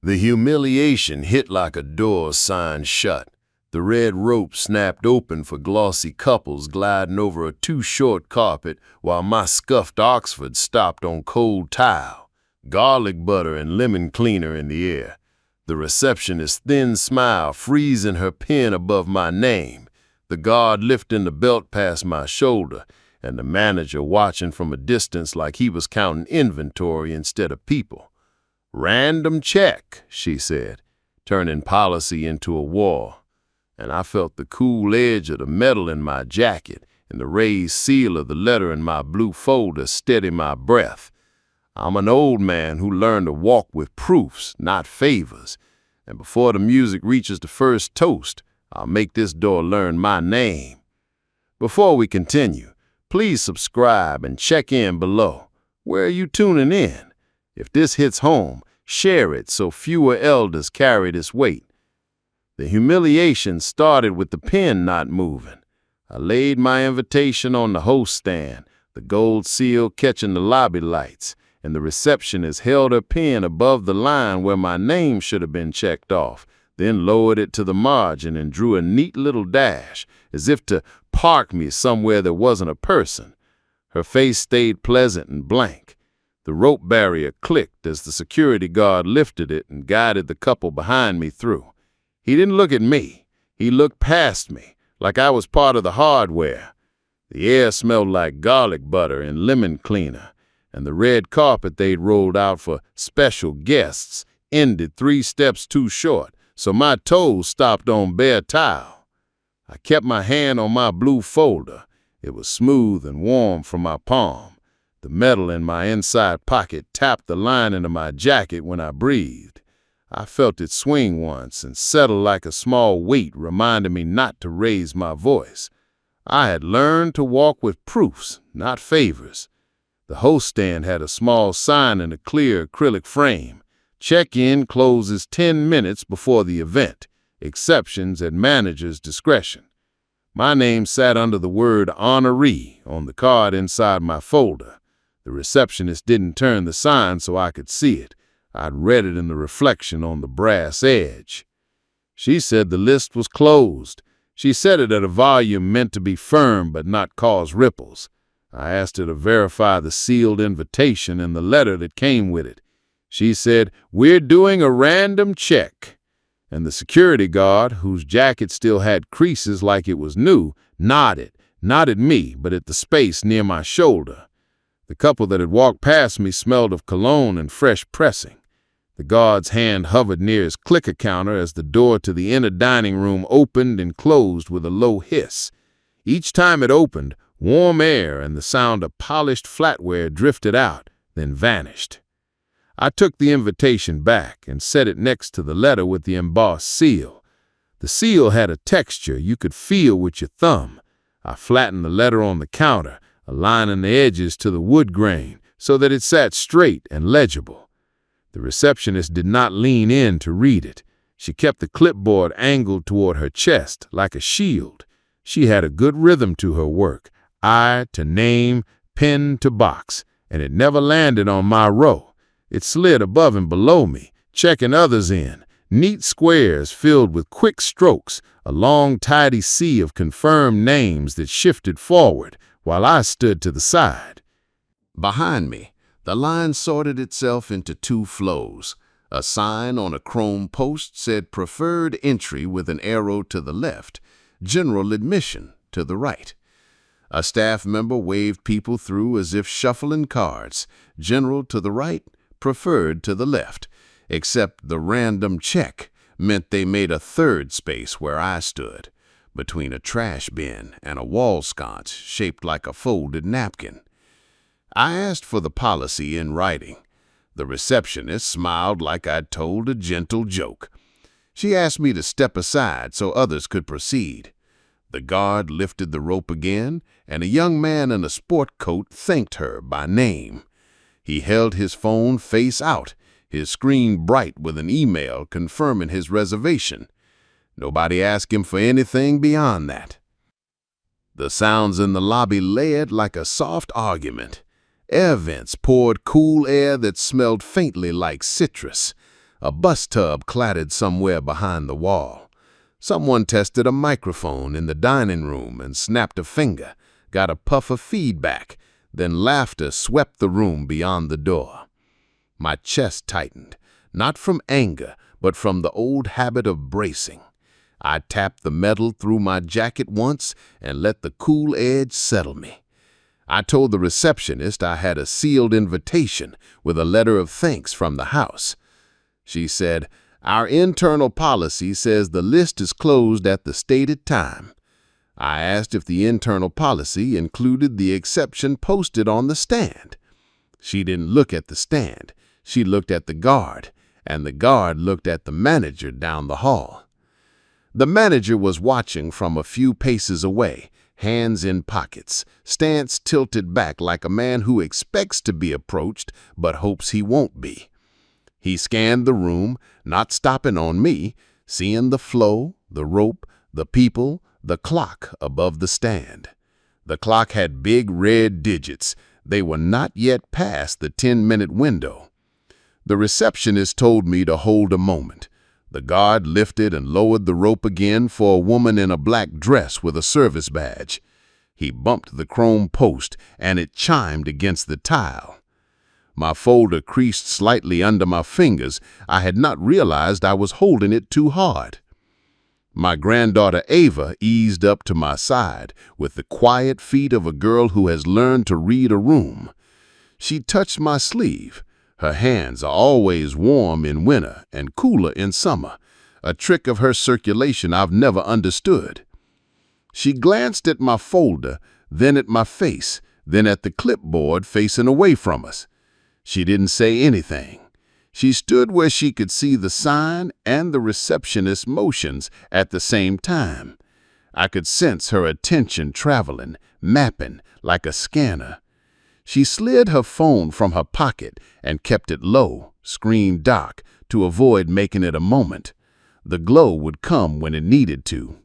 The humiliation hit like a door signed shut. The red rope snapped open for glossy couples gliding over a too-short carpet while my scuffed Oxford stopped on cold tile, garlic butter and lemon cleaner in the air. The receptionist's thin smile freezing her pen above my name, the guard lifting the belt past my shoulder, and the manager watching from a distance like he was counting inventory instead of people. "Random check," she said, turning policy into a war. And I felt the cool edge of the metal in my jacket and the raised seal of the letter in my blue folder steady my breath. I'm an old man who learned to walk with proofs, not favors. And before the music reaches the first toast, I'll make this door learn my name. Before we continue, please subscribe and check in below. Where are you tuning in? If this hits home, share it so fewer elders carry this weight. The humiliation started with the pen not moving. I laid my invitation on the host stand, the gold seal catching the lobby lights, and the receptionist held her pen above the line where my name should have been checked off, then lowered it to the margin and drew a neat little dash, as if to park me somewhere there wasn't a person. Her face stayed pleasant and blank. The rope barrier clicked as the security guard lifted it and guided the couple behind me through. He didn't look at me. He looked past me, like I was part of the hardware. The air smelled like garlic butter and lemon cleaner, and the red carpet they'd rolled out for special guests ended 3 steps too short, so my toes stopped on bare tile. I kept my hand on my blue folder. It was smooth and warm from my palm. The metal in my inside pocket tapped the lining of my jacket when I breathed. I felt it swing once and settle like a small weight reminding me not to raise my voice. I had learned to walk with proofs, not favors. The host stand had a small sign in a clear acrylic frame. Check-in closes 10 minutes before the event. Exceptions at manager's discretion. My name sat under the word honoree on the card inside my folder. The receptionist didn't turn the sign so I could see it. I'd read it in the reflection on the brass edge. She said the list was closed. She said it at a volume meant to be firm but not cause ripples. I asked her to verify the sealed invitation and the letter that came with it. She said, "We're doing a random check." And the security guard, whose jacket still had creases like it was new, nodded, not at me, but at the space near my shoulder. The couple that had walked past me smelled of cologne and fresh pressing. The guard's hand hovered near his clicker counter as the door to the inner dining room opened and closed with a low hiss. Each time it opened, warm air and the sound of polished flatware drifted out, then vanished. I took the invitation back and set it next to the letter with the embossed seal. The seal had a texture you could feel with your thumb. I flattened the letter on the counter, aligning the edges to the wood grain so that it sat straight and legible. The receptionist did not lean in to read it. She kept the clipboard angled toward her chest like a shield. She had a good rhythm to her work, I to name, pen to box, and it never landed on my row. It slid above and below me, checking others in, neat squares filled with quick strokes, a long, tidy sea of confirmed names that shifted forward while I stood to the side. Behind me, the line sorted itself into 2 flows. A sign on a chrome post said preferred entry with an arrow to the left, general admission to the right. A staff member waved people through as if shuffling cards, general to the right, preferred to the left, except the random check meant they made a 3rd space where I stood, between a trash bin and a wall sconce shaped like a folded napkin. I asked for the policy in writing. The receptionist smiled like I'd told a gentle joke. She asked me to step aside so others could proceed. The guard lifted the rope again, and a young man in a sport coat thanked her by name. He held his phone face out, his screen bright with an email confirming his reservation. Nobody asked him for anything beyond that. The sounds in the lobby layered like a soft argument. Air vents poured cool air that smelled faintly like citrus. A bus tub clattered somewhere behind the wall. Someone tested a microphone in the dining room and snapped a finger, got a puff of feedback, then laughter swept the room beyond the door. My chest tightened, not from anger, but from the old habit of bracing. I tapped the metal through my jacket once and let the cool edge settle me. I told the receptionist I had a sealed invitation with a letter of thanks from the house. She said, "Our internal policy says the list is closed at the stated time." I asked if the internal policy included the exception posted on the stand. She didn't look at the stand. She looked at the guard, and the guard looked at the manager down the hall. The manager was watching from a few paces away, hands in pockets, stance tilted back like a man who expects to be approached but hopes he won't be. He scanned the room, not stopping on me, seeing the flow, the rope, the people, the clock above the stand. The clock had big red digits. They were not yet past the 10-minute window. The receptionist told me to hold a moment. The guard lifted and lowered the rope again for a woman in a black dress with a service badge. He bumped the chrome post, and it chimed against the tile. My folder creased slightly under my fingers. I had not realized I was holding it too hard. My granddaughter Ava eased up to my side with the quiet feet of a girl who has learned to read a room. She touched my sleeve. Her hands are always warm in winter and cooler in summer, a trick of her circulation I've never understood. She glanced at my folder, then at my face, then at the clipboard facing away from us. She didn't say anything. She stood where she could see the sign and the receptionist's motions at the same time. I could sense her attention traveling, mapping like a scanner. She slid her phone from her pocket and kept it low, screen dark, to avoid making it a moment. The glow would come when it needed to.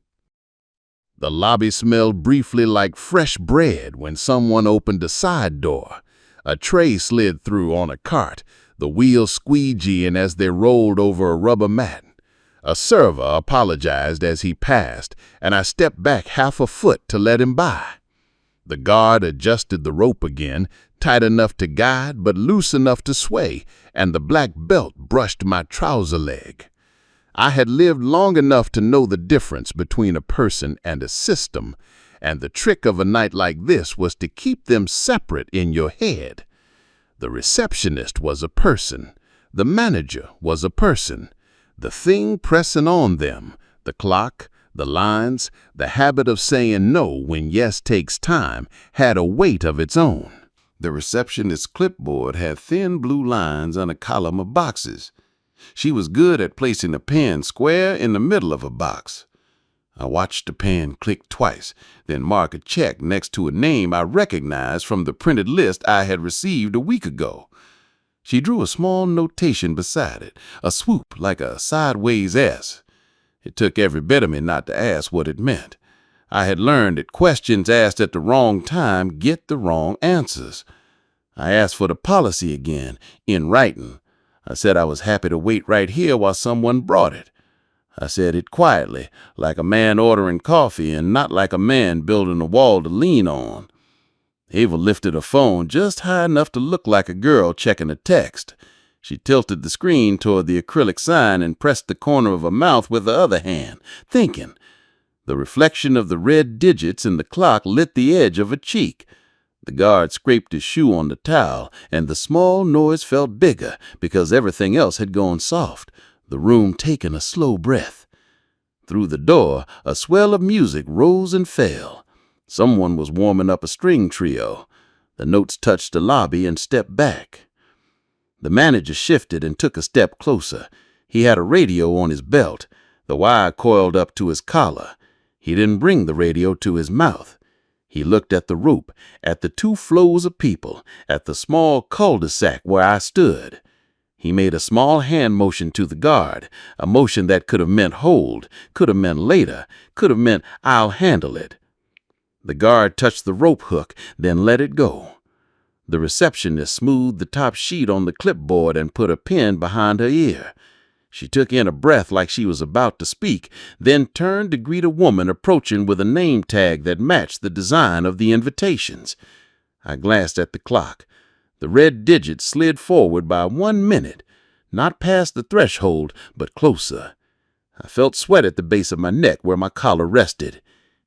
The lobby smelled briefly like fresh bread when someone opened a side door. A tray slid through on a cart, the wheels squeegeeing as they rolled over a rubber mat. A server apologized as he passed, and I stepped back half a foot to let him by. The guard adjusted the rope again, tight enough to guide but loose enough to sway, and the black belt brushed my trouser leg. I had lived long enough to know the difference between a person and a system, and the trick of a night like this was to keep them separate in your head. The receptionist was a person. The manager was a person. The thing pressing on them, the clock, the lines, the habit of saying no when yes takes time, had a weight of its own. The receptionist's clipboard had thin blue lines on a column of boxes. She was good at placing a pen square in the middle of a box. I watched the pen click twice, then mark a check next to a name I recognized from the printed list I had received a week ago. She drew a small notation beside it, a swoop like a sideways S. It took every bit of me not to ask what it meant. I had learned that questions asked at the wrong time get the wrong answers. I asked for the policy again, in writing. I said I was happy to wait right here while someone brought it. I said it quietly, like a man ordering coffee and not like a man building a wall to lean on. Ava lifted her phone just high enough to look like a girl checking a text. She tilted the screen toward the acrylic sign and pressed the corner of her mouth with the other hand, thinking. The reflection of the red digits in the clock lit the edge of her cheek. The guard scraped his shoe on the towel, and the small noise felt bigger because everything else had gone soft, the room taking a slow breath. Through the door, a swell of music rose and fell. Someone was warming up a string trio. The notes touched the lobby and stepped back. The manager shifted and took a step closer. He had a radio on his belt, the wire coiled up to his collar. He didn't bring the radio to his mouth. He looked at the rope, at the two flows of people, at the small cul-de-sac where I stood. He made a small hand motion to the guard, a motion that could have meant hold, could have meant later, could have meant I'll handle it. The guard touched the rope hook, then let it go. The receptionist smoothed the top sheet on the clipboard and put a pen behind her ear. She took in a breath like she was about to speak, then turned to greet a woman approaching with a name tag that matched the design of the invitations. I glanced at the clock. The red digit slid forward by 1 minute, not past the threshold, but closer. I felt sweat at the base of my neck where my collar rested.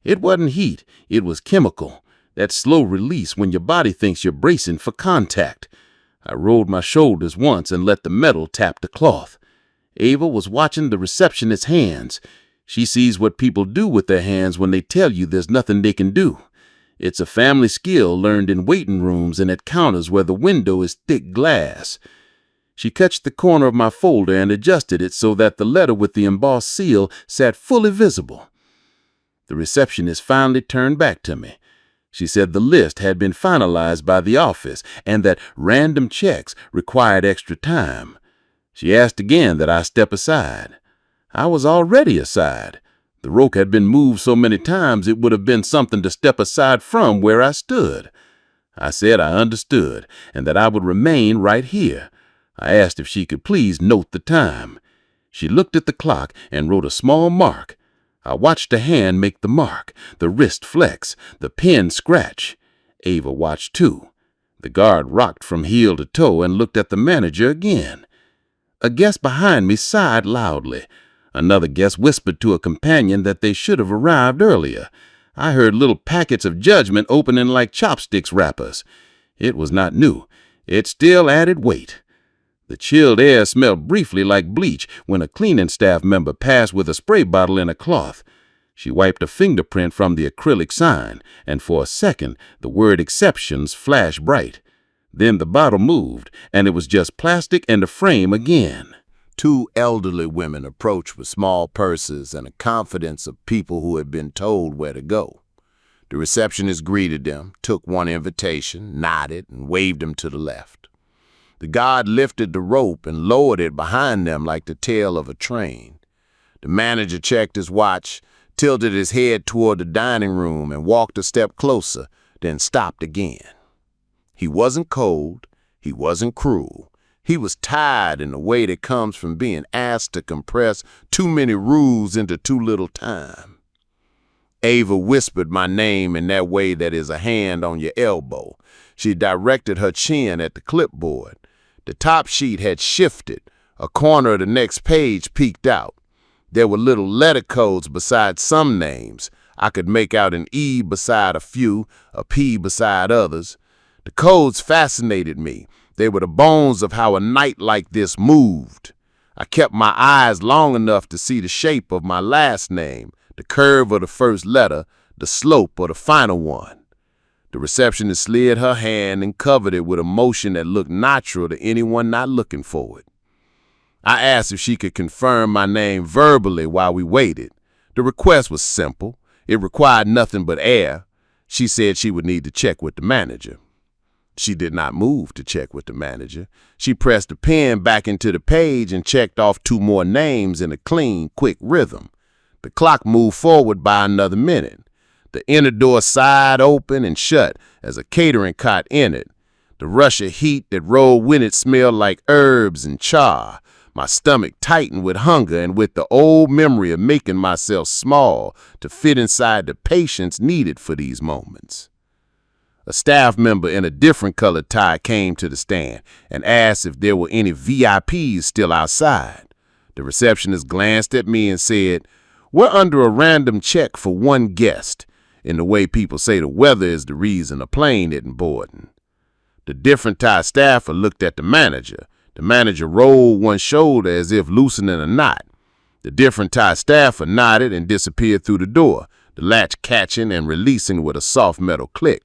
It wasn't heat, it was chemical, that slow release when your body thinks you're bracing for contact. I rolled my shoulders once and let the metal tap the cloth. Ava was watching the receptionist's hands. She sees what people do with their hands when they tell you there's nothing they can do. It's a family skill learned in waiting rooms and at counters where the window is thick glass. She touched the corner of my folder and adjusted it so that the letter with the embossed seal sat fully visible. The receptionist finally turned back to me. She said the list had been finalized by the office and that random checks required extra time. She asked again that I step aside. I was already aside. The rope had been moved so many times it would have been something to step aside from where I stood. I said I understood and that I would remain right here. I asked if she could please note the time. She looked at the clock and wrote a small mark. I watched the hand make the mark, the wrist flex, the pen scratch. Ava watched too. The guard rocked from heel to toe and looked at the manager again. A guest behind me sighed loudly. Another guest whispered to a companion that they should have arrived earlier. I heard little packets of judgment opening like chopsticks wrappers. It was not new. It still added weight. The chilled air smelled briefly like bleach when a cleaning staff member passed with a spray bottle in a cloth. She wiped a fingerprint from the acrylic sign, and for a second the word exceptions flashed bright. Then the bottle moved, and it was just plastic and a frame again. 2 elderly women approached with small purses and a confidence of people who had been told where to go. The receptionist greeted them, took one invitation, nodded, and waved them to the left. The guard lifted the rope and lowered it behind them like the tail of a train. The manager checked his watch, tilted his head toward the dining room, and walked a step closer, then stopped again. He wasn't cold. He wasn't cruel. He was tired in a way that comes from being asked to compress too many rules into too little time. Ava whispered my name in that way that is a hand on your elbow. She directed her chin at the clipboard. The top sheet had shifted. A corner of the next page peeked out. There were little letter codes beside some names. I could make out an E beside a few, a P beside others. The codes fascinated me. They were the bones of how a night like this moved. I kept my eyes long enough to see the shape of my last name, the curve of the first letter, the slope of the final one. The receptionist slid her hand and covered it with a motion that looked natural to anyone not looking for it. I asked if she could confirm my name verbally while we waited. The request was simple. It required nothing but air. She said she would need to check with the manager. She did not move to check with the manager. She pressed the pen back into the page and checked off 2 more names in a clean, quick rhythm. The clock moved forward by another minute. The inner door sighed open and shut as a catering cot entered. The rush of heat that rolled with it smelled like herbs and char. My stomach tightened with hunger and with the old memory of making myself small to fit inside the patience needed for these moments. A staff member in a different colored tie came to the stand and asked if there were any VIPs still outside. The receptionist glanced at me and said, "We're under a random check for 1 guest," in the way people say the weather is the reason a plane isn't boarding. The different tie staffer looked at the manager. The manager rolled one shoulder as if loosening a knot. The different tie staffer nodded and disappeared through the door, the latch catching and releasing with a soft metal click.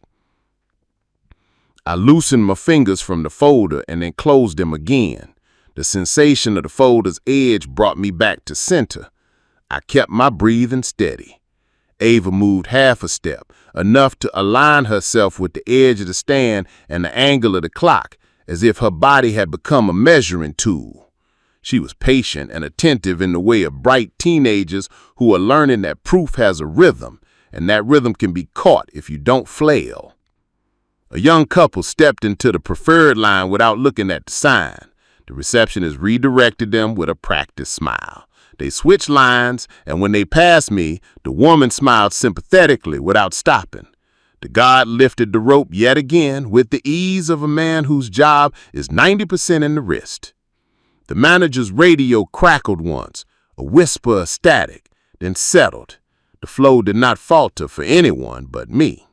I loosened my fingers from the folder and then closed them again. The sensation of the folder's edge brought me back to center. I kept my breathing steady. Ava moved half a step, enough to align herself with the edge of the stand and the angle of the clock, as if her body had become a measuring tool. She was patient and attentive in the way of bright teenagers who are learning that proof has a rhythm, and that rhythm can be caught if you don't flail. A young couple stepped into the preferred line without looking at the sign. The receptionist redirected them with a practiced smile. They switched lines, and when they passed me, the woman smiled sympathetically without stopping. The guard lifted the rope yet again with the ease of a man whose job is 90% in the wrist. The manager's radio crackled once, a whisper of static, then settled. The flow did not falter for anyone but me.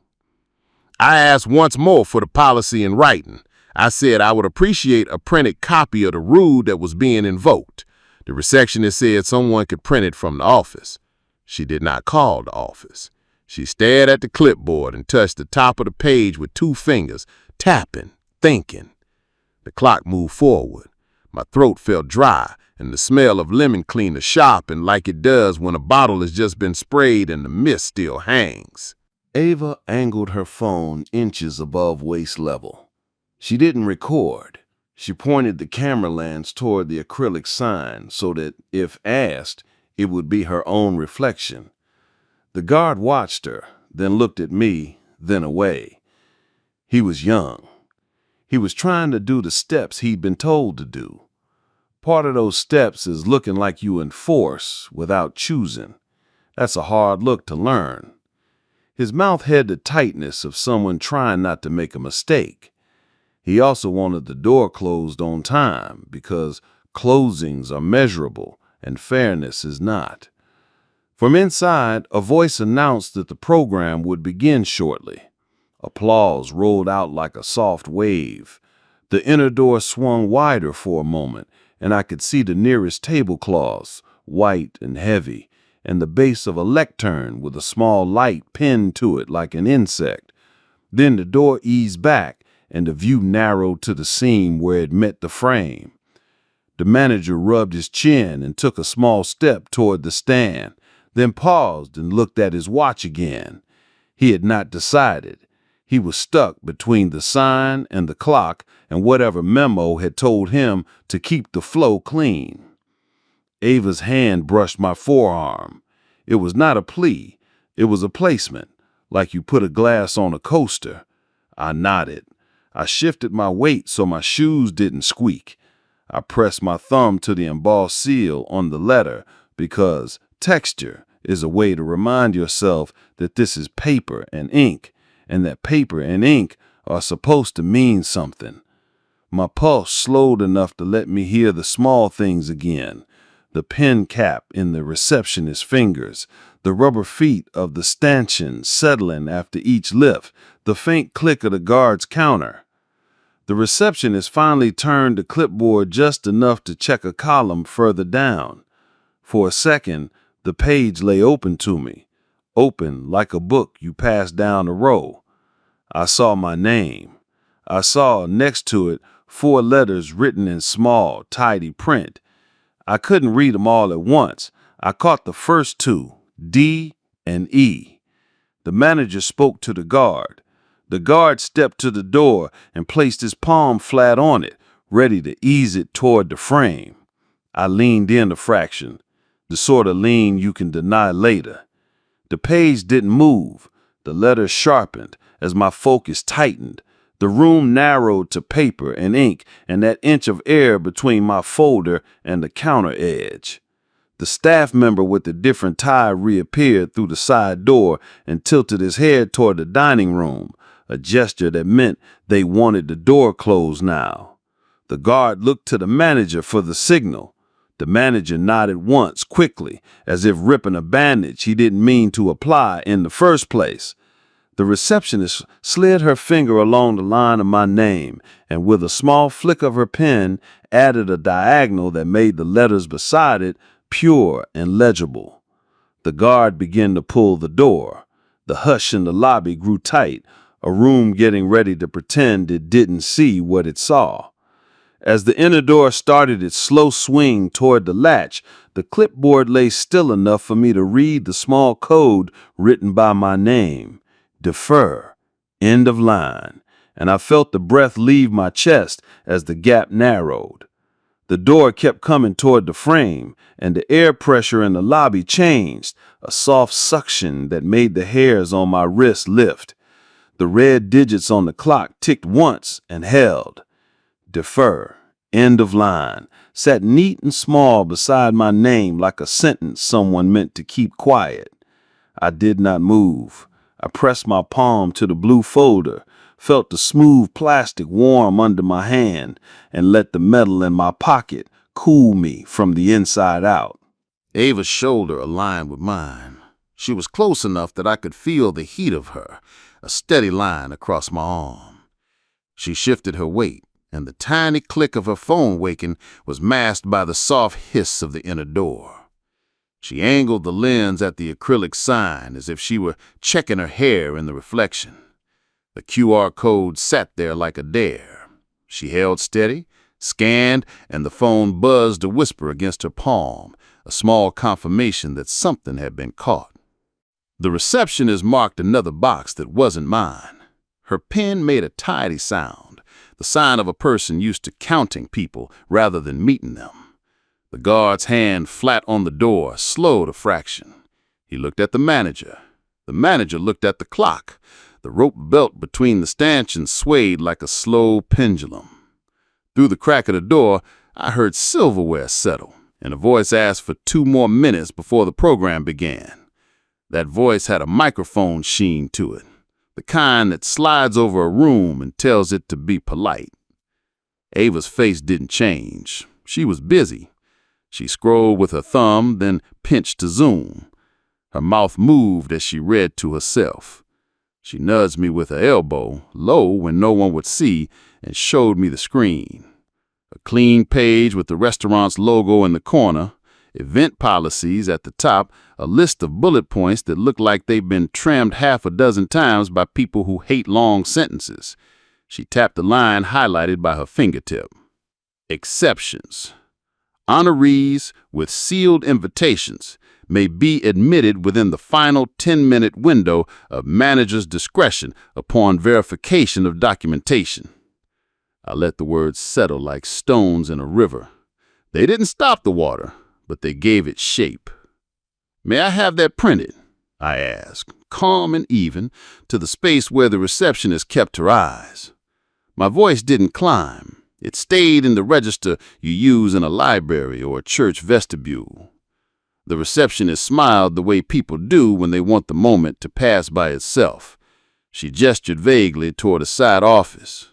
I asked once more for the policy in writing. I said I would appreciate a printed copy of the rule that was being invoked. The receptionist said someone could print it from the office. She did not call the office. She stared at the clipboard and touched the top of the page with 2 fingers, tapping, thinking. The clock moved forward. My throat felt dry, and the smell of lemon cleaner sharpened like it does when a bottle has just been sprayed and the mist still hangs. Ava angled her phone inches above waist level. She didn't record. She pointed the camera lens toward the acrylic sign so that, if asked, it would be her own reflection. The guard watched her, then looked at me, then away. He was young. He was trying to do the steps he'd been told to do. Part of those steps is looking like you enforce without choosing. That's a hard look to learn. His mouth had the tightness of someone trying not to make a mistake. He also wanted the door closed on time because closings are measurable and fairness is not. From inside, a voice announced that the program would begin shortly. Applause rolled out like a soft wave. The inner door swung wider for a moment, and I could see the nearest tablecloths, white and heavy, and the base of a lectern with a small light pinned to it like an insect. Then the door eased back, and the view narrowed to the seam where it met the frame. The manager rubbed his chin and took a small step toward the stand, then paused and looked at his watch again. He had not decided. He was stuck between the sign and the clock and whatever memo had told him to keep the flow clean. Ava's hand brushed my forearm. It was not a plea. It was a placement, like you put a glass on a coaster. I nodded. I shifted my weight so my shoes didn't squeak. I pressed my thumb to the embossed seal on the letter because texture is a way to remind yourself that this is paper and ink, and that paper and ink are supposed to mean something. My pulse slowed enough to let me hear the small things again. The pen cap in the receptionist's fingers, the rubber feet of the stanchion settling after each lift, the faint click of the guard's counter. The receptionist finally turned the clipboard just enough to check a column further down. For a second, the page lay open to me, open like a book you pass down a row. I saw my name. I saw next to it 4 letters written in small, tidy print. I couldn't read them all at once. I caught the first 2, D and E. The manager spoke to the guard. The guard stepped to the door and placed his palm flat on it, ready to ease it toward the frame. I leaned in a fraction, the sort of lean you can deny later. The page didn't move. The letters sharpened as my focus tightened. The room narrowed to paper and ink and that inch of air between my folder and the counter edge. The staff member with the different tie reappeared through the side door and tilted his head toward the dining room, a gesture that meant they wanted the door closed now. The guard looked to the manager for the signal. The manager nodded once, quickly, as if ripping a bandage he didn't mean to apply in the first place. The receptionist slid her finger along the line of my name and with a small flick of her pen added a diagonal that made the letters beside it pure and legible. The guard began to pull the door. The hush in the lobby grew tight, a room getting ready to pretend it didn't see what it saw. As the inner door started its slow swing toward the latch, the clipboard lay still enough for me to read the small code written by my name. Defer, end of line, and I felt the breath leave my chest as the gap narrowed. The door kept coming toward the frame, and the air pressure in the lobby changed, a soft suction that made the hairs on my wrist lift. The red digits on the clock ticked once and held. Defer, End of line, sat neat and small beside my name like a sentence someone meant to keep quiet. I did not move. I pressed my palm to the blue folder, felt the smooth plastic warm under my hand, and let the metal in my pocket cool me from the inside out. Ava's shoulder aligned with mine. She was close enough that I could feel the heat of her, a steady line across my arm. She shifted her weight, and the tiny click of her phone waking was masked by the soft hiss of the inner door. She angled the lens at the acrylic sign as if she were checking her hair in the reflection. The QR code sat there like a dare. She held steady, scanned, and the phone buzzed a whisper against her palm, a small confirmation that something had been caught. The receptionist marked another box that wasn't mine. Her pen made a tidy sound, the sign of a person used to counting people rather than meeting them. The guard's hand flat on the door slowed a fraction. He looked at the manager. The manager looked at the clock. The rope belt between the stanchions swayed like a slow pendulum. Through the crack of the door, I heard silverware settle, and a voice asked for 2 more minutes before the program began. That voice had a microphone sheen to it, the kind that slides over a room and tells it to be polite. Ava's face didn't change. She was busy. She scrolled with her thumb, then pinched to zoom. Her mouth moved as she read to herself. She nudged me with her elbow, low when no one would see, and showed me the screen. A clean page with the restaurant's logo in the corner, event policies at the top, a list of bullet points that looked like they've been trimmed 6 times by people who hate long sentences. She tapped the line highlighted by her fingertip. Exceptions. Honorees with sealed invitations may be admitted within the final 10-minute window of manager's discretion upon verification of documentation. I let the words settle like stones in a river. They didn't stop the water, but they gave it shape. "May I have that printed?" I asked, calm and even, to the space where the receptionist kept her eyes. My voice didn't climb. It stayed in the register you use in a library or a church vestibule. The receptionist smiled the way people do when they want the moment to pass by itself. She gestured vaguely toward a side office.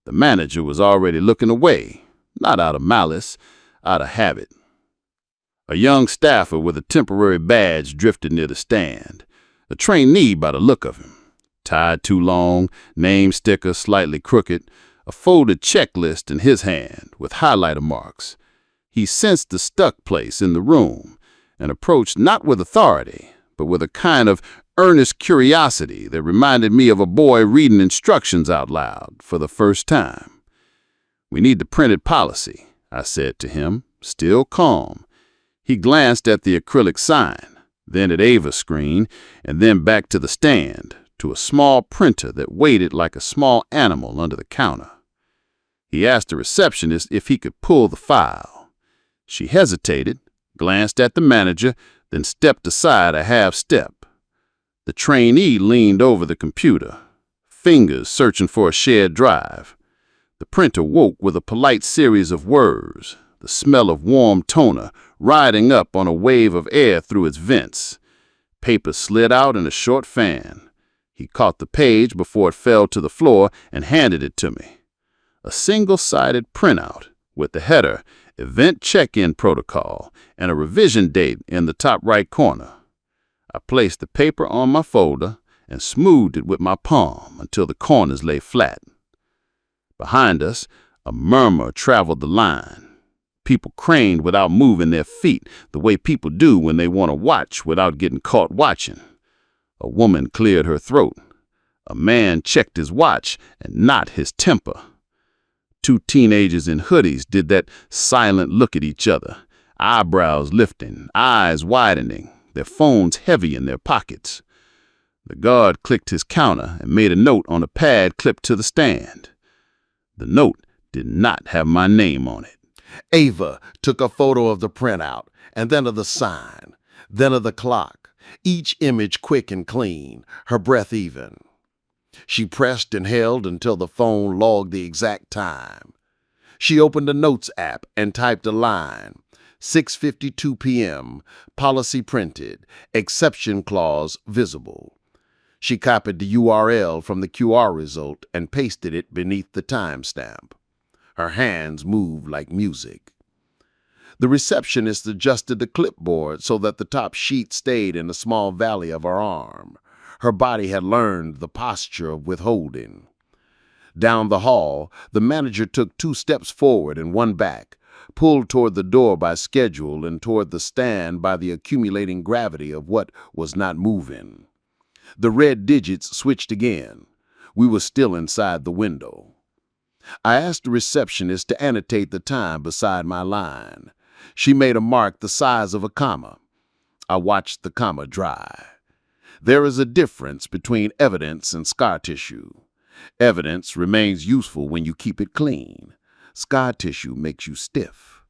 The manager was already looking away, not out of malice, out of habit. A young staffer with a temporary badge drifted near the stand, a trainee by the look of him. Tied too long, name sticker slightly crooked, a folded checklist in his hand with highlighter marks. He sensed the stuck place in the room and approached not with authority, but with a kind of earnest curiosity that reminded me of a boy reading instructions out loud for the first time. "We need the printed policy," I said to him, still calm. He glanced at the acrylic sign, then at Ava's screen, and then back to the stand, to a small printer that waited like a small animal under the counter. He asked the receptionist if he could pull the file. She hesitated, glanced at the manager, then stepped aside a half step. The trainee leaned over the computer, fingers searching for a shared drive. The printer woke with a polite series of words, the smell of warm toner riding up on a wave of air through its vents. Paper slid out in a short fan. He caught the page before it fell to the floor and handed it to me. A single-sided printout with the header, Event Check-In Protocol, and a revision date in the top right corner. I placed the paper on my folder and smoothed it with my palm until the corners lay flat. Behind us, a murmur traveled the line. People craned without moving their feet, the way people do when they want to watch without getting caught watching. A woman cleared her throat. A man checked his watch and not his temper. 2 teenagers in hoodies did that silent look at each other, eyebrows lifting, eyes widening, their phones heavy in their pockets. The guard clicked his counter and made a note on a pad clipped to the stand. The note did not have my name on it. Ava took a photo of the printout, and then of the sign, then of the clock, each image quick and clean, her breath even. She pressed and held until the phone logged the exact time. She opened a notes app and typed a line. 6:52 p.m. Policy printed. Exception clause visible. She copied the URL from the QR result and pasted it beneath the timestamp. Her hands moved like music. The receptionist adjusted the clipboard so that the top sheet stayed in a small valley of her arm. Her body had learned the posture of withholding. Down the hall, the manager took 2 steps forward and 1 back, pulled toward the door by schedule and toward the stand by the accumulating gravity of what was not moving. The red digits switched again. We were still inside the window. I asked the receptionist to annotate the time beside my line. She made a mark the size of a comma. I watched the comma dry. There is a difference between evidence and scar tissue. Evidence remains useful when you keep it clean. Scar tissue makes you stiff.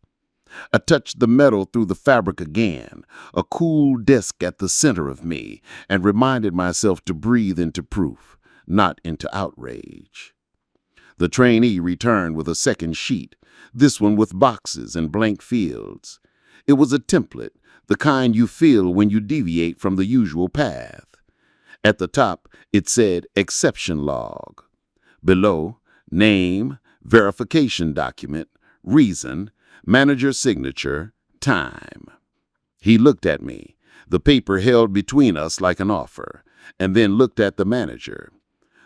I touched the metal through the fabric again, a cool disk at the center of me, and reminded myself to breathe into proof, not into outrage. The trainee returned with a second sheet, this one with boxes and blank fields. It was a template, the kind you feel when you deviate from the usual path. At the top, it said exception log. Below, name, verification document, reason, manager signature, time. He looked at me, the paper held between us like an offer, and then looked at the manager.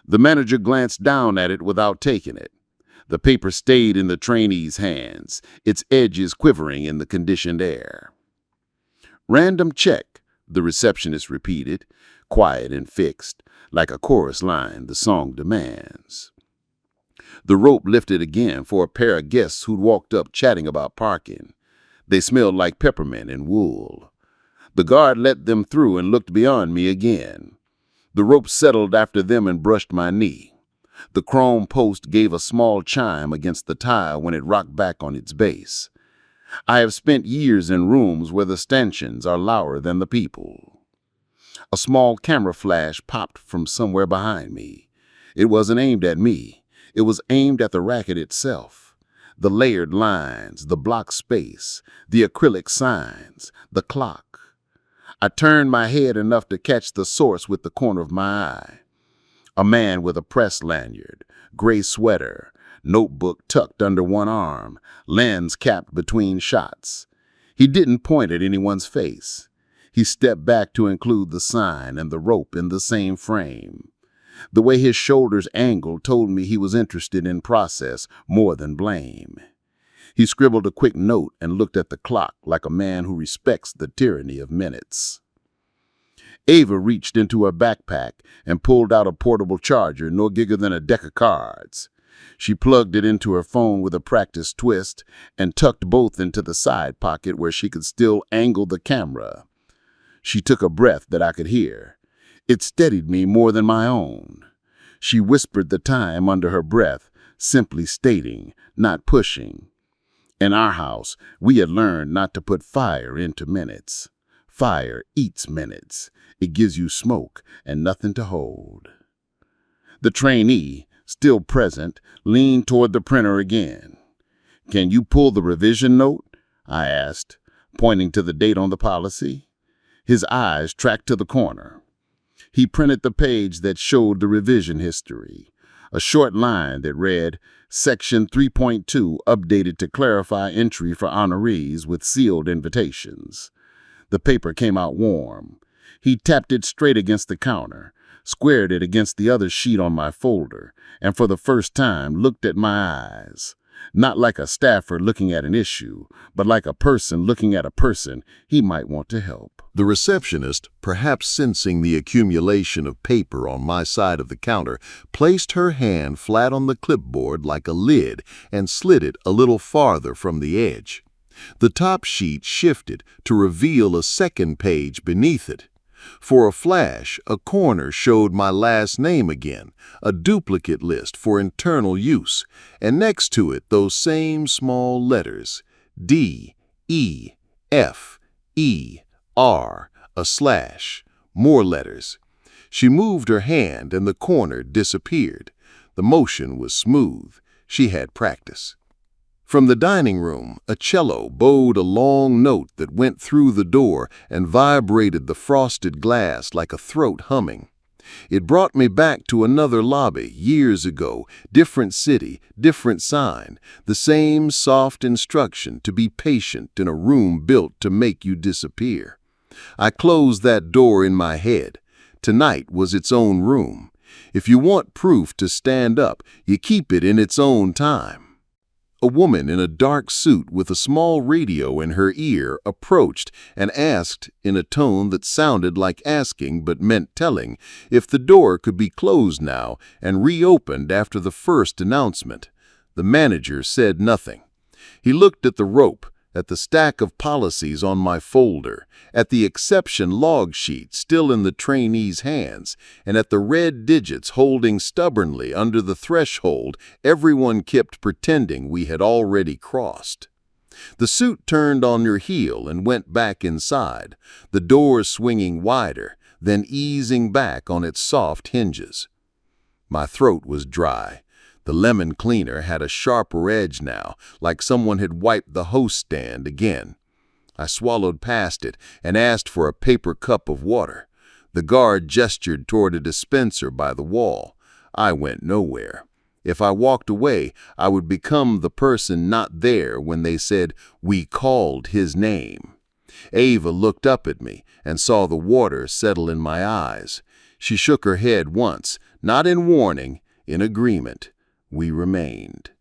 The manager glanced down at it without taking it. The paper stayed in the trainee's hands, its edges quivering in the conditioned air. Random check, the receptionist repeated, quiet and fixed, like a chorus line the song demands. The rope lifted again for a pair of guests who'd walked up chatting about parking. They smelled like peppermint and wool. The guard let them through and looked beyond me again. The rope settled after them and brushed my knee. The chrome post gave a small chime against the tile when it rocked back on its base. I have spent years in rooms where the stanchions are louder than the people. A small camera flash popped from somewhere behind me. It wasn't aimed at me. It was aimed at the racket itself. The layered lines, the block space, the acrylic signs, the clock. I turned my head enough to catch the source with the corner of my eye. A man with a press lanyard, gray sweater, notebook tucked under one arm, lens capped between shots. He didn't point at anyone's face. He stepped back to include the sign and the rope in the same frame. The way his shoulders angled told me he was interested in process more than blame. He scribbled a quick note and looked at the clock like a man who respects the tyranny of minutes. Ava reached into her backpack and pulled out a portable charger no bigger than a deck of cards. She plugged it into her phone with a practiced twist and tucked both into the side pocket where she could still angle the camera. She took a breath that I could hear. It steadied me more than my own. She whispered the time under her breath, simply stating, not pushing. In our house, we had learned not to put fire into minutes. Fire eats minutes. It gives you smoke and nothing to hold. The trainee, still present, leaned toward the printer again. "Can you pull the revision note?" I asked, pointing to the date on the policy. His eyes tracked to the corner. He printed the page that showed the revision history, a short line that read, Section 3.2 updated to clarify entry for honorees with sealed invitations. The paper came out warm. He tapped it straight against the counter, squared it against the other sheet on my folder, and for the first time looked at my eyes. Not like a staffer looking at an issue, but like a person looking at a person he might want to help. The receptionist, perhaps sensing the accumulation of paper on my side of the counter, placed her hand flat on the clipboard like a lid and slid it a little farther from the edge. The top sheet shifted to reveal a second page beneath it. For a flash, a corner showed my last name again, a duplicate list for internal use, and next to it those same small letters, D, E, F, E, R, a slash, more letters. She moved her hand and the corner disappeared. The motion was smooth. She had practice. From the dining room, a cello bowed a long note that went through the door and vibrated the frosted glass like a throat humming. It brought me back to another lobby years ago, different city, different sign, the same soft instruction to be patient in a room built to make you disappear. I closed that door in my head. Tonight was its own room. If you want proof to stand up, you keep it in its own time. A woman in a dark suit with a small radio in her ear approached and asked in a tone that sounded like asking but meant telling if the door could be closed now and reopened after the first announcement. The manager said nothing. He looked at the rope, at the stack of policies on my folder, at the exception log sheet still in the trainee's hands, and at the red digits holding stubbornly under the threshold everyone kept pretending we had already crossed. The suit turned on your heel and went back inside, the door swinging wider, then easing back on its soft hinges. My throat was dry. The lemon cleaner had a sharper edge now, like someone had wiped the hose stand again. I swallowed past it and asked for a paper cup of water. The guard gestured toward a dispenser by the wall. I went nowhere. If I walked away, I would become the person not there when they said, "We called his name." Ava looked up at me and saw the water settle in my eyes. She shook her head once, not in warning, in agreement. We remained.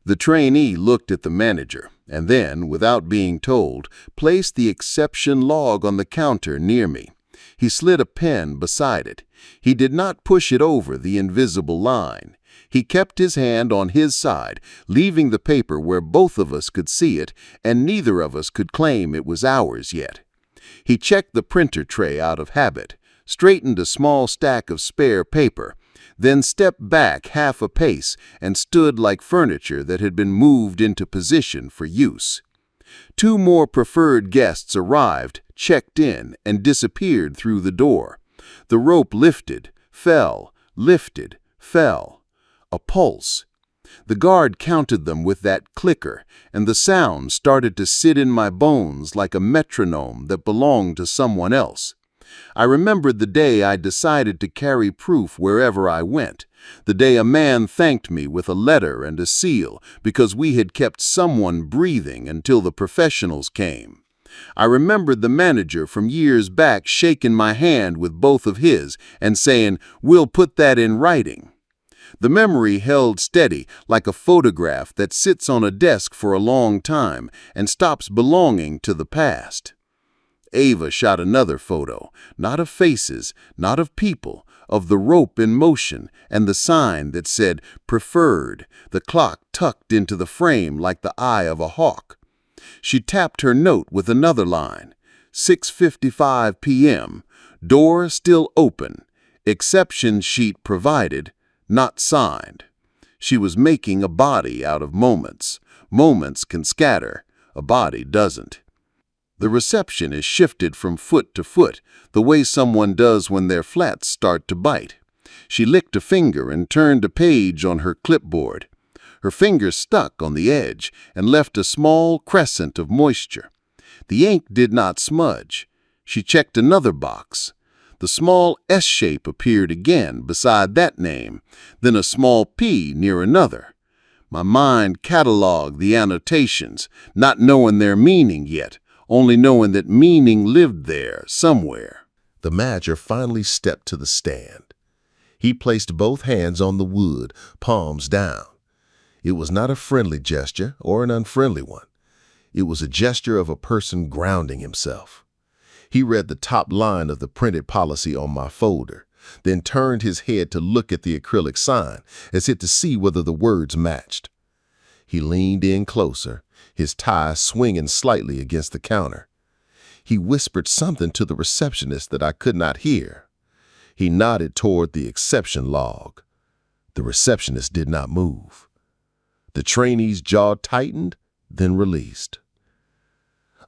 The trainee looked at the manager and then, without being told, placed the exception log on the counter near me. He slid a pen beside it. He did not push it over the invisible line. He kept his hand on his side, leaving the paper where both of us could see it, and neither of us could claim it was ours yet. He checked the printer tray out of habit, straightened a small stack of spare paper, then stepped back half a pace and stood like furniture that had been moved into position for use. Two more preferred guests arrived, checked in, and disappeared through the door. The rope lifted, fell, lifted, fell. A pulse. The guard counted them with that clicker, and the sound started to sit in my bones like a metronome that belonged to someone else. I remembered the day I decided to carry proof wherever I went, the day a man thanked me with a letter and a seal because we had kept someone breathing until the professionals came. I remembered the manager from years back shaking my hand with both of his and saying, "We'll put that in writing." The memory held steady like a photograph that sits on a desk for a long time and stops belonging to the past. Ava shot another photo, not of faces, not of people, of the rope in motion and the sign that said "Preferred," the clock tucked into the frame like the eye of a hawk. She tapped her note with another line, 6:55 p.m., door still open, exception sheet provided, not signed. She was making a body out of moments. Moments can scatter, a body doesn't. The receptionist shifted from foot to foot, the way someone does when their flats start to bite. She licked a finger and turned a page on her clipboard. Her finger stuck on the edge and left a small crescent of moisture. The ink did not smudge. She checked another box. The small S shape appeared again beside that name, then a small P near another. My mind cataloged the annotations, not knowing their meaning yet, only knowing that meaning lived there somewhere. The manager finally stepped to the stand. He placed both hands on the wood, palms down. It was not a friendly gesture or an unfriendly one. It was a gesture of a person grounding himself. He read the top line of the printed policy on my folder, then turned his head to look at the acrylic sign, as if to see whether the words matched. He leaned in closer, his tie swinging slightly against the counter. He whispered something to the receptionist that I could not hear. He nodded toward the exception log. The receptionist did not move. The trainee's jaw tightened, then released.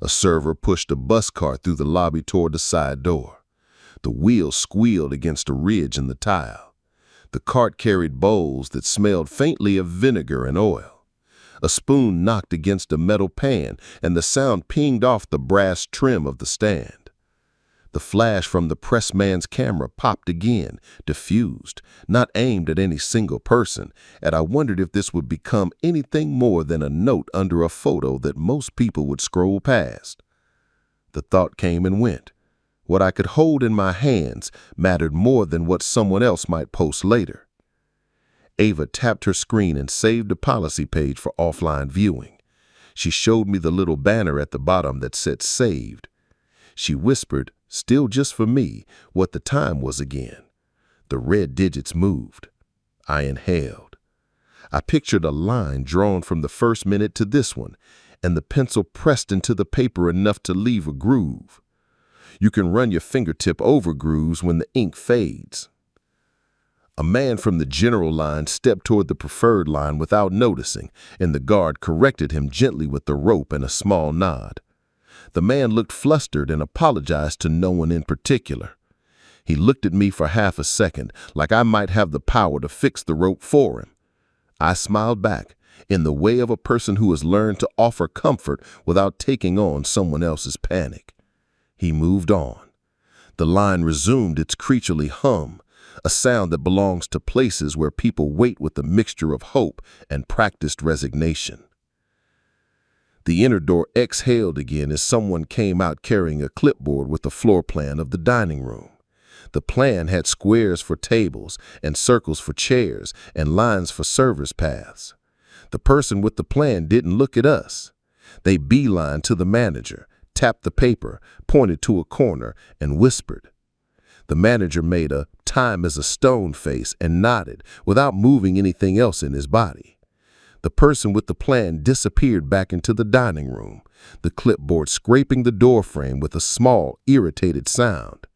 A server pushed a bus cart through the lobby toward the side door. The wheel squealed against a ridge in the tile. The cart carried bowls that smelled faintly of vinegar and oil. A spoon knocked against a metal pan, and the sound pinged off the brass trim of the stand. The flash from the pressman's camera popped again, diffused, not aimed at any single person, and I wondered if this would become anything more than a note under a photo that most people would scroll past. The thought came and went. What I could hold in my hands mattered more than what someone else might post later. Ava tapped her screen and saved a policy page for offline viewing. She showed me the little banner at the bottom that said saved. She whispered, still just for me, what the time was again. The red digits moved. I inhaled. I pictured a line drawn from the first minute to this one, and the pencil pressed into the paper enough to leave a groove. You can run your fingertip over grooves when the ink fades. A man from the general line stepped toward the preferred line without noticing, and the guard corrected him gently with the rope and a small nod. The man looked flustered and apologized to no one in particular. He looked at me for half a second, like I might have the power to fix the rope for him. I smiled back, in the way of a person who has learned to offer comfort without taking on someone else's panic. He moved on. The line resumed its creaturely hum, a sound that belongs to places where people wait with a mixture of hope and practiced resignation. The inner door exhaled again as someone came out carrying a clipboard with the floor plan of the dining room. The plan had squares for tables and circles for chairs and lines for servers' paths. The person with the plan didn't look at us. They beelined to the manager, tapped the paper, pointed to a corner, and whispered. The manager made a time as a stone face and nodded without moving anything else in his body. The person with the plan disappeared back into the dining room, the clipboard scraping the doorframe with a small, irritated sound.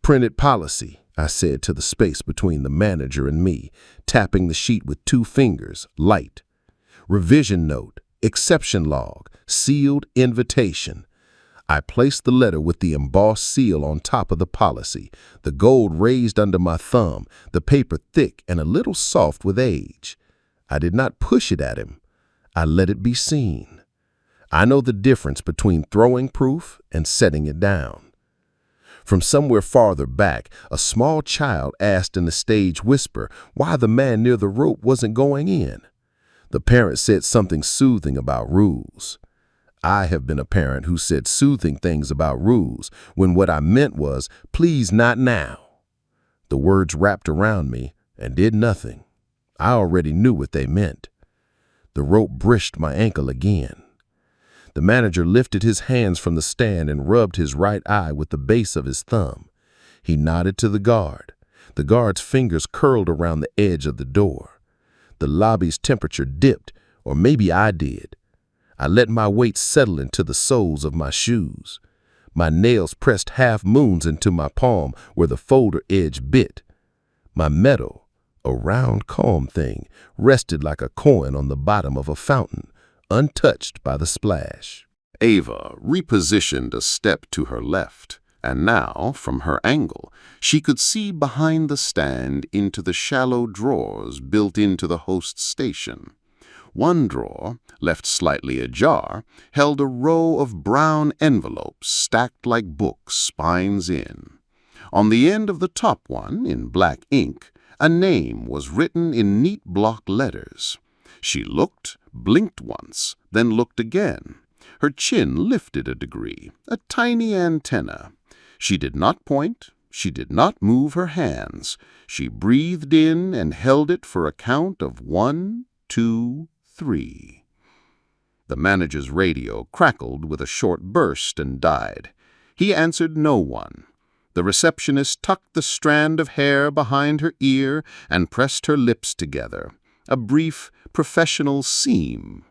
Printed policy, I said to the space between the manager and me, tapping the sheet with 2 fingers, light. Revision note, exception log, sealed invitation. I placed the letter with the embossed seal on top of the policy, the gold raised under my thumb, the paper thick and a little soft with age. I did not push it at him. I let it be seen. I know the difference between throwing proof and setting it down. From somewhere farther back, a small child asked in a stage whisper why the man near the rope wasn't going in. The parent said something soothing about rules. I have been a parent who said soothing things about rules when what I meant was, please not now. The words wrapped around me and did nothing. I already knew what they meant. The rope brished my ankle again. The manager lifted his hands from the stand and rubbed his right eye with the base of his thumb. He nodded to the guard. The guard's fingers curled around the edge of the door. The lobby's temperature dipped, or maybe I did. I let my weight settle into the soles of my shoes. My nails pressed half moons into my palm where the folder edge bit. My metal, a round calm thing, rested like a coin on the bottom of a fountain, untouched by the splash. Ava repositioned a step to her left, and now, from her angle, she could see behind the stand into the shallow drawers built into the host's station. One drawer, left slightly ajar, held a row of brown envelopes stacked like books, spines in. On the end of the top one, in black ink, a name was written in neat block letters. She looked, blinked once, then looked again. Her chin lifted a degree, a tiny antenna. She did not point. She did not move her hands. She breathed in and held it for a count of 1, 2, 3. The manager's radio crackled with a short burst and died. He answered no one. The receptionist tucked the strand of hair behind her ear and pressed her lips together, a brief, professional seam.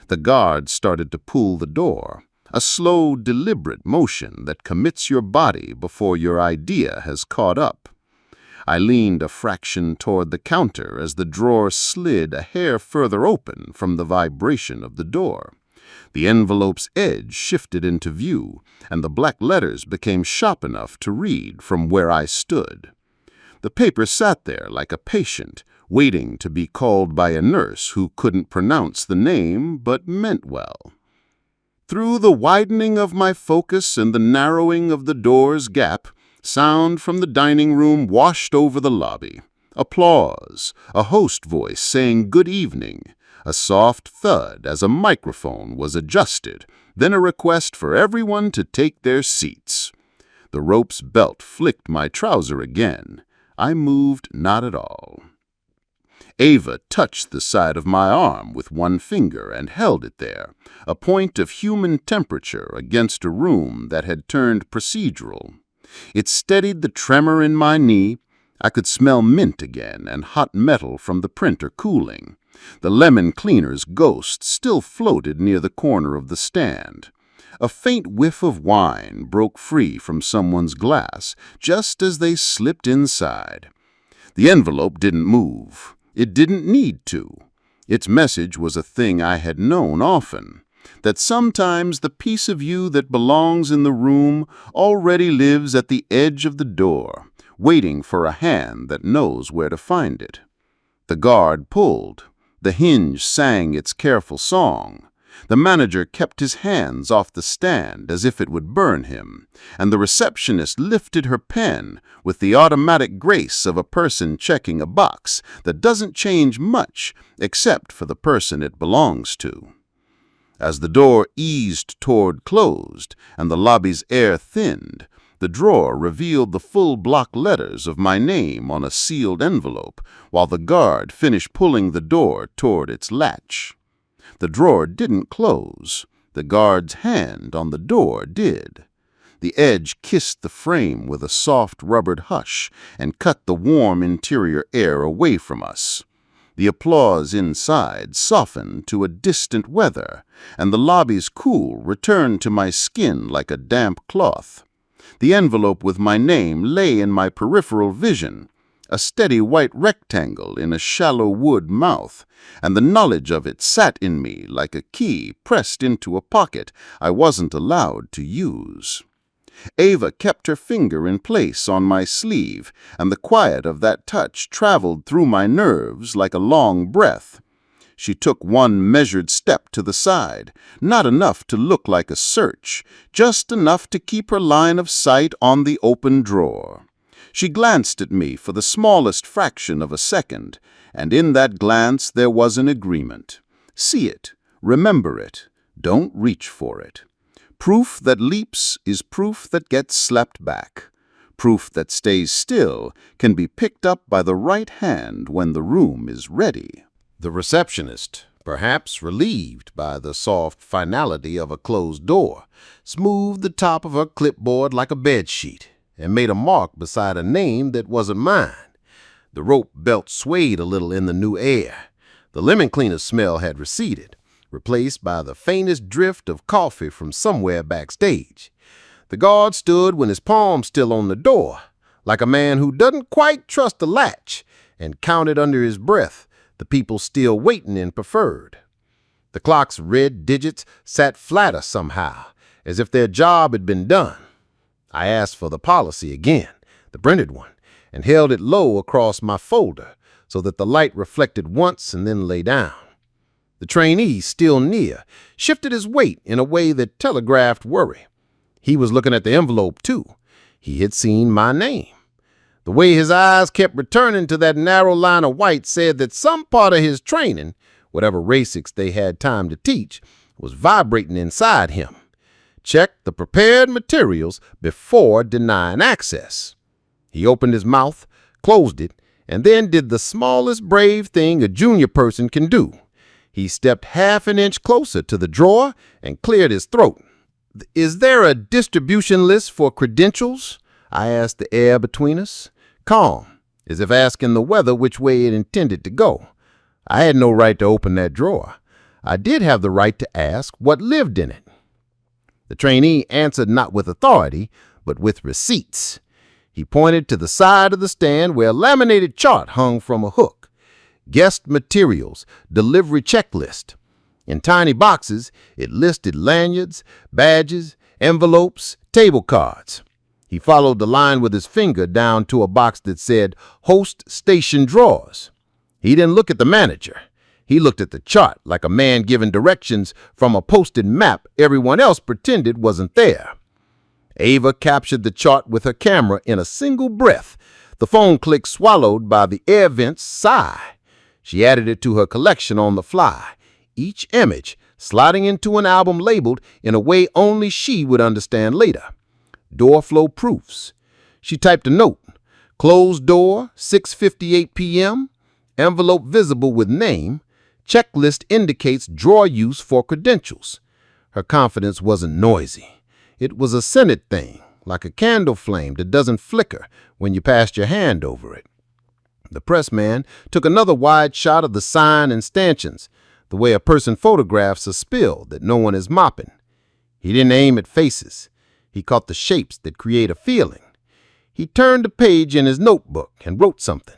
The guard started to pull the door, a slow, deliberate motion that commits your body before your idea has caught up. I leaned a fraction toward the counter as the drawer slid a hair further open from the vibration of the door. The envelope's edge shifted into view, and the black letters became sharp enough to read from where I stood. The paper sat there like a patient, waiting to be called by a nurse who couldn't pronounce the name but meant well. Through the widening of my focus and the narrowing of the door's gap, sound from the dining room washed over the lobby. Applause, a host voice saying good evening, a soft thud as a microphone was adjusted, then a request for everyone to take their seats. The rope's belt flicked my trouser again. I moved not at all. Ava touched the side of my arm with one finger and held it there, a point of human temperature against a room that had turned procedural. It steadied the tremor in my knee. I could smell mint again and hot metal from the printer cooling. The lemon cleaner's ghost still floated near the corner of the stand. A faint whiff of wine broke free from someone's glass just as they slipped inside. The envelope didn't move. It didn't need to. Its message was a thing I had known often, that sometimes the piece of you that belongs in the room already lives at the edge of the door, waiting for a hand that knows where to find it. The guard pulled. The hinge sang its careful song. The manager kept his hands off the stand as if it would burn him, and the receptionist lifted her pen with the automatic grace of a person checking a box that doesn't change much except for the person it belongs to. As the door eased toward closed and the lobby's air thinned, the drawer revealed the full block letters of my name on a sealed envelope, while the guard finished pulling the door toward its latch. The drawer didn't close. The guard's hand on the door did. The edge kissed the frame with a soft rubbered hush and cut the warm interior air away from us. The applause inside softened to a distant weather, and the lobby's cool returned to my skin like a damp cloth. The envelope with my name lay in my peripheral vision, a steady white rectangle in a shallow wood mouth, and the knowledge of it sat in me like a key pressed into a pocket I wasn't allowed to use. Ava kept her finger in place on my sleeve, and the quiet of that touch traveled through my nerves like a long breath. She took one measured step to the side, not enough to look like a search, just enough to keep her line of sight on the open drawer. She glanced at me for the smallest fraction of a second, and in that glance there was an agreement. See it, remember it, don't reach for it. Proof that leaps is proof that gets slapped back. Proof that stays still can be picked up by the right hand when the room is ready. The receptionist, perhaps relieved by the soft finality of a closed door, smoothed the top of her clipboard like a bedsheet and made a mark beside a name that wasn't mine. The rope belt swayed a little in the new air. The lemon cleaner smell had receded, replaced by the faintest drift of coffee from somewhere backstage. The guard stood with his palm still on the door, like a man who doesn't quite trust the latch, and counted under his breath the people still waiting in preferred. The clock's red digits sat flatter somehow, as if their job had been done. I asked for the policy again, the printed one, and held it low across my folder so that the light reflected once and then lay down. The trainee, still near, shifted his weight in a way that telegraphed worry. He was looking at the envelope, too. He had seen my name. The way his eyes kept returning to that narrow line of white said that some part of his training, whatever basics they had time to teach, was vibrating inside him. Check the prepared materials before denying access. He opened his mouth, closed it, and then did the smallest brave thing a junior person can do. He stepped half an inch closer to the drawer and cleared his throat. "Is there a distribution list for credentials?" I asked the air between us, calm, as if asking the weather which way it intended to go. I had no right to open that drawer. I did have the right to ask what lived in it. The trainee answered not with authority, but with receipts. He pointed to the side of the stand where a laminated chart hung from a hook. Guest materials, delivery checklist. In tiny boxes, it listed lanyards, badges, envelopes, table cards. He followed the line with his finger down to a box that said host station drawers. He didn't look at the manager. He looked at the chart like a man giving directions from a posted map everyone else pretended wasn't there. Ava captured the chart with her camera in a single breath, the phone click swallowed by the air vent's sigh. She added it to her collection on the fly, each image sliding into an album labeled in a way only she would understand later. Door flow proofs. She typed a note. Closed door, 6:58 p.m., envelope visible with name, checklist indicates drawer use for credentials. Her confidence wasn't noisy. It was a scented thing, like a candle flame that doesn't flicker when you passed your hand over it. The pressman took another wide shot of the sign and stanchions, the way a person photographs a spill that no one is mopping. He didn't aim at faces. He caught the shapes that create a feeling. He turned a page in his notebook and wrote something.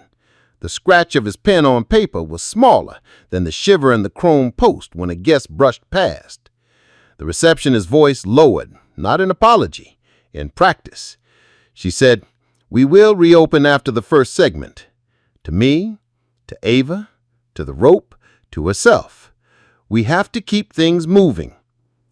The scratch of his pen on paper was smaller than the shiver in the chrome post when a guest brushed past. The receptionist's voice lowered, not in apology, in practice. She said, "We will reopen after the first segment." To me, to Ava, to the rope, to herself. We have to keep things moving.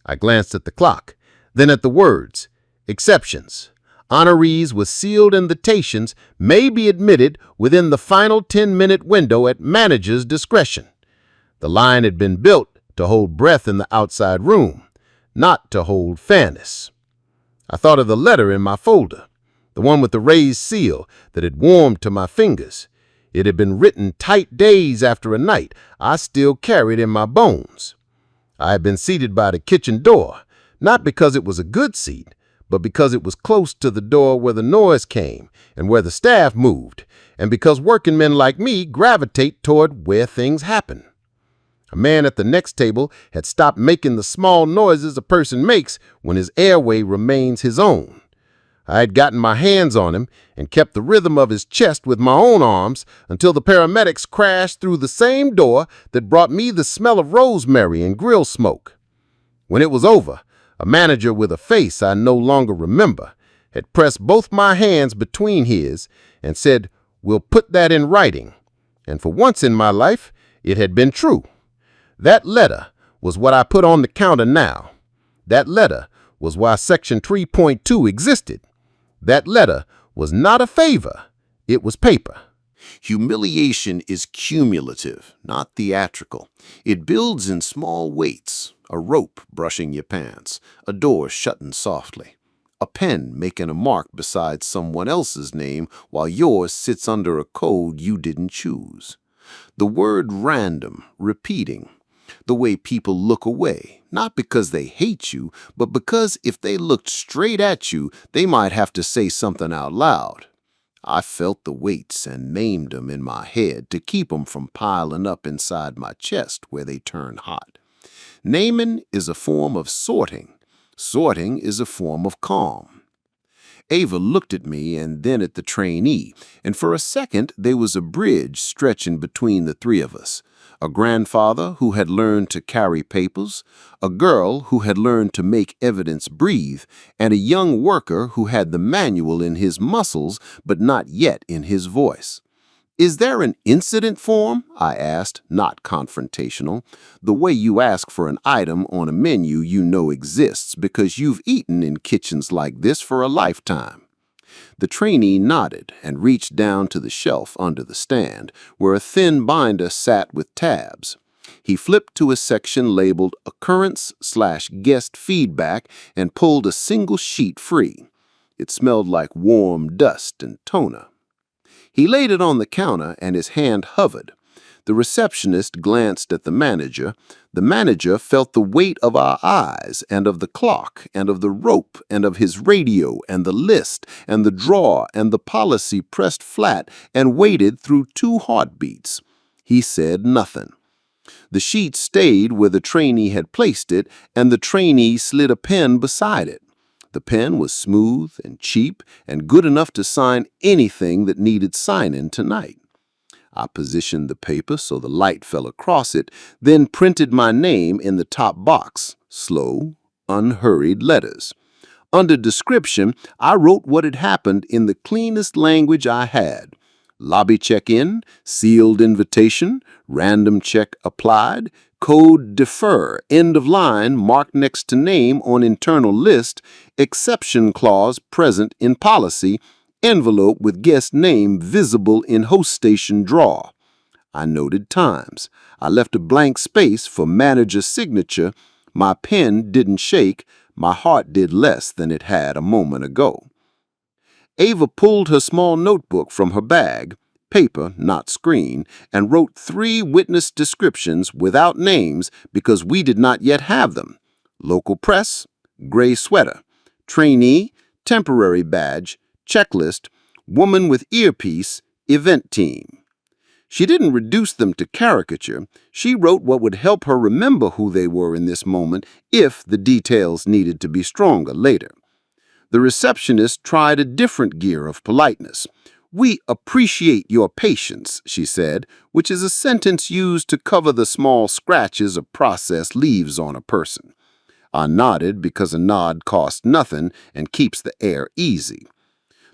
I glanced at the clock, then at the words, exceptions. Honorees with sealed invitations may be admitted within the final 10-minute window at manager's discretion. The line had been built to hold breath in the outside room, not to hold fairness. I thought of the letter in my folder, the one with the raised seal that had warmed to my fingers. It had been written tight days after a night I still carried in my bones. I had been seated by the kitchen door, not because it was a good seat, but because it was close to the door where the noise came and where the staff moved, and because working men like me gravitate toward where things happen. A man at the next table had stopped making the small noises a person makes when his airway remains his own. I had gotten my hands on him and kept the rhythm of his chest with my own arms until the paramedics crashed through the same door that brought me the smell of rosemary and grill smoke. When it was over, a manager with a face I no longer remember had pressed both my hands between his and said, "We'll put that in writing." And for once in my life, it had been true. That letter was what I put on the counter now. That letter was why Section 3.2 existed. That letter was not a favor. It was paper. Humiliation is cumulative, not theatrical. It builds in small weights. A rope brushing your pants, a door shutting softly, a pen making a mark beside someone else's name while yours sits under a code you didn't choose. The word random, repeating. The way people look away, not because they hate you, but because if they looked straight at you, they might have to say something out loud. I felt the weights and named them in my head to keep them from piling up inside my chest where they turn hot. Naming is a form of sorting. Sorting is a form of calm. Ava looked at me and then at the trainee, and for a second there was a bridge stretching between the three of us. A grandfather who had learned to carry papers, a girl who had learned to make evidence breathe, and a young worker who had the manual in his muscles but not yet in his voice. "Is there an incident form?" I asked, not confrontational. The way you ask for an item on a menu you know exists because you've eaten in kitchens like this for a lifetime. The trainee nodded and reached down to the shelf under the stand, where a thin binder sat with tabs. He flipped to a section labeled Occurrence/Guest Feedback and pulled a single sheet free. It smelled like warm dust and toner. He laid it on the counter and his hand hovered. The receptionist glanced at the manager. The manager felt the weight of our eyes and of the clock and of the rope and of his radio and the list and the drawer and the policy pressed flat and waited through 2 heartbeats. He said nothing. The sheet stayed where the trainee had placed it, and the trainee slid a pen beside it. The pen was smooth and cheap and good enough to sign anything that needed signing tonight. I positioned the paper so the light fell across it, then printed my name in the top box, slow, unhurried letters. Under description, I wrote what had happened in the cleanest language I had. Lobby check-in, sealed invitation, random check applied, code defer, end of line marked next to name on internal list, exception clause present in policy, envelope with guest name visible in host station drawer. I noted times. I left a blank space for manager's signature. My pen didn't shake. My heart did less than it had a moment ago. Ava pulled her small notebook from her bag, paper, not screen, and wrote 3 witness descriptions without names because we did not yet have them. Local press, gray sweater, trainee, temporary badge, checklist, woman with earpiece, event team. She didn't reduce them to caricature. She wrote what would help her remember who they were in this moment if the details needed to be stronger later. The receptionist tried a different gear of politeness. "We appreciate your patience," she said, which is a sentence used to cover the small scratches a process leaves on a person. I nodded because a nod costs nothing and keeps the air easy.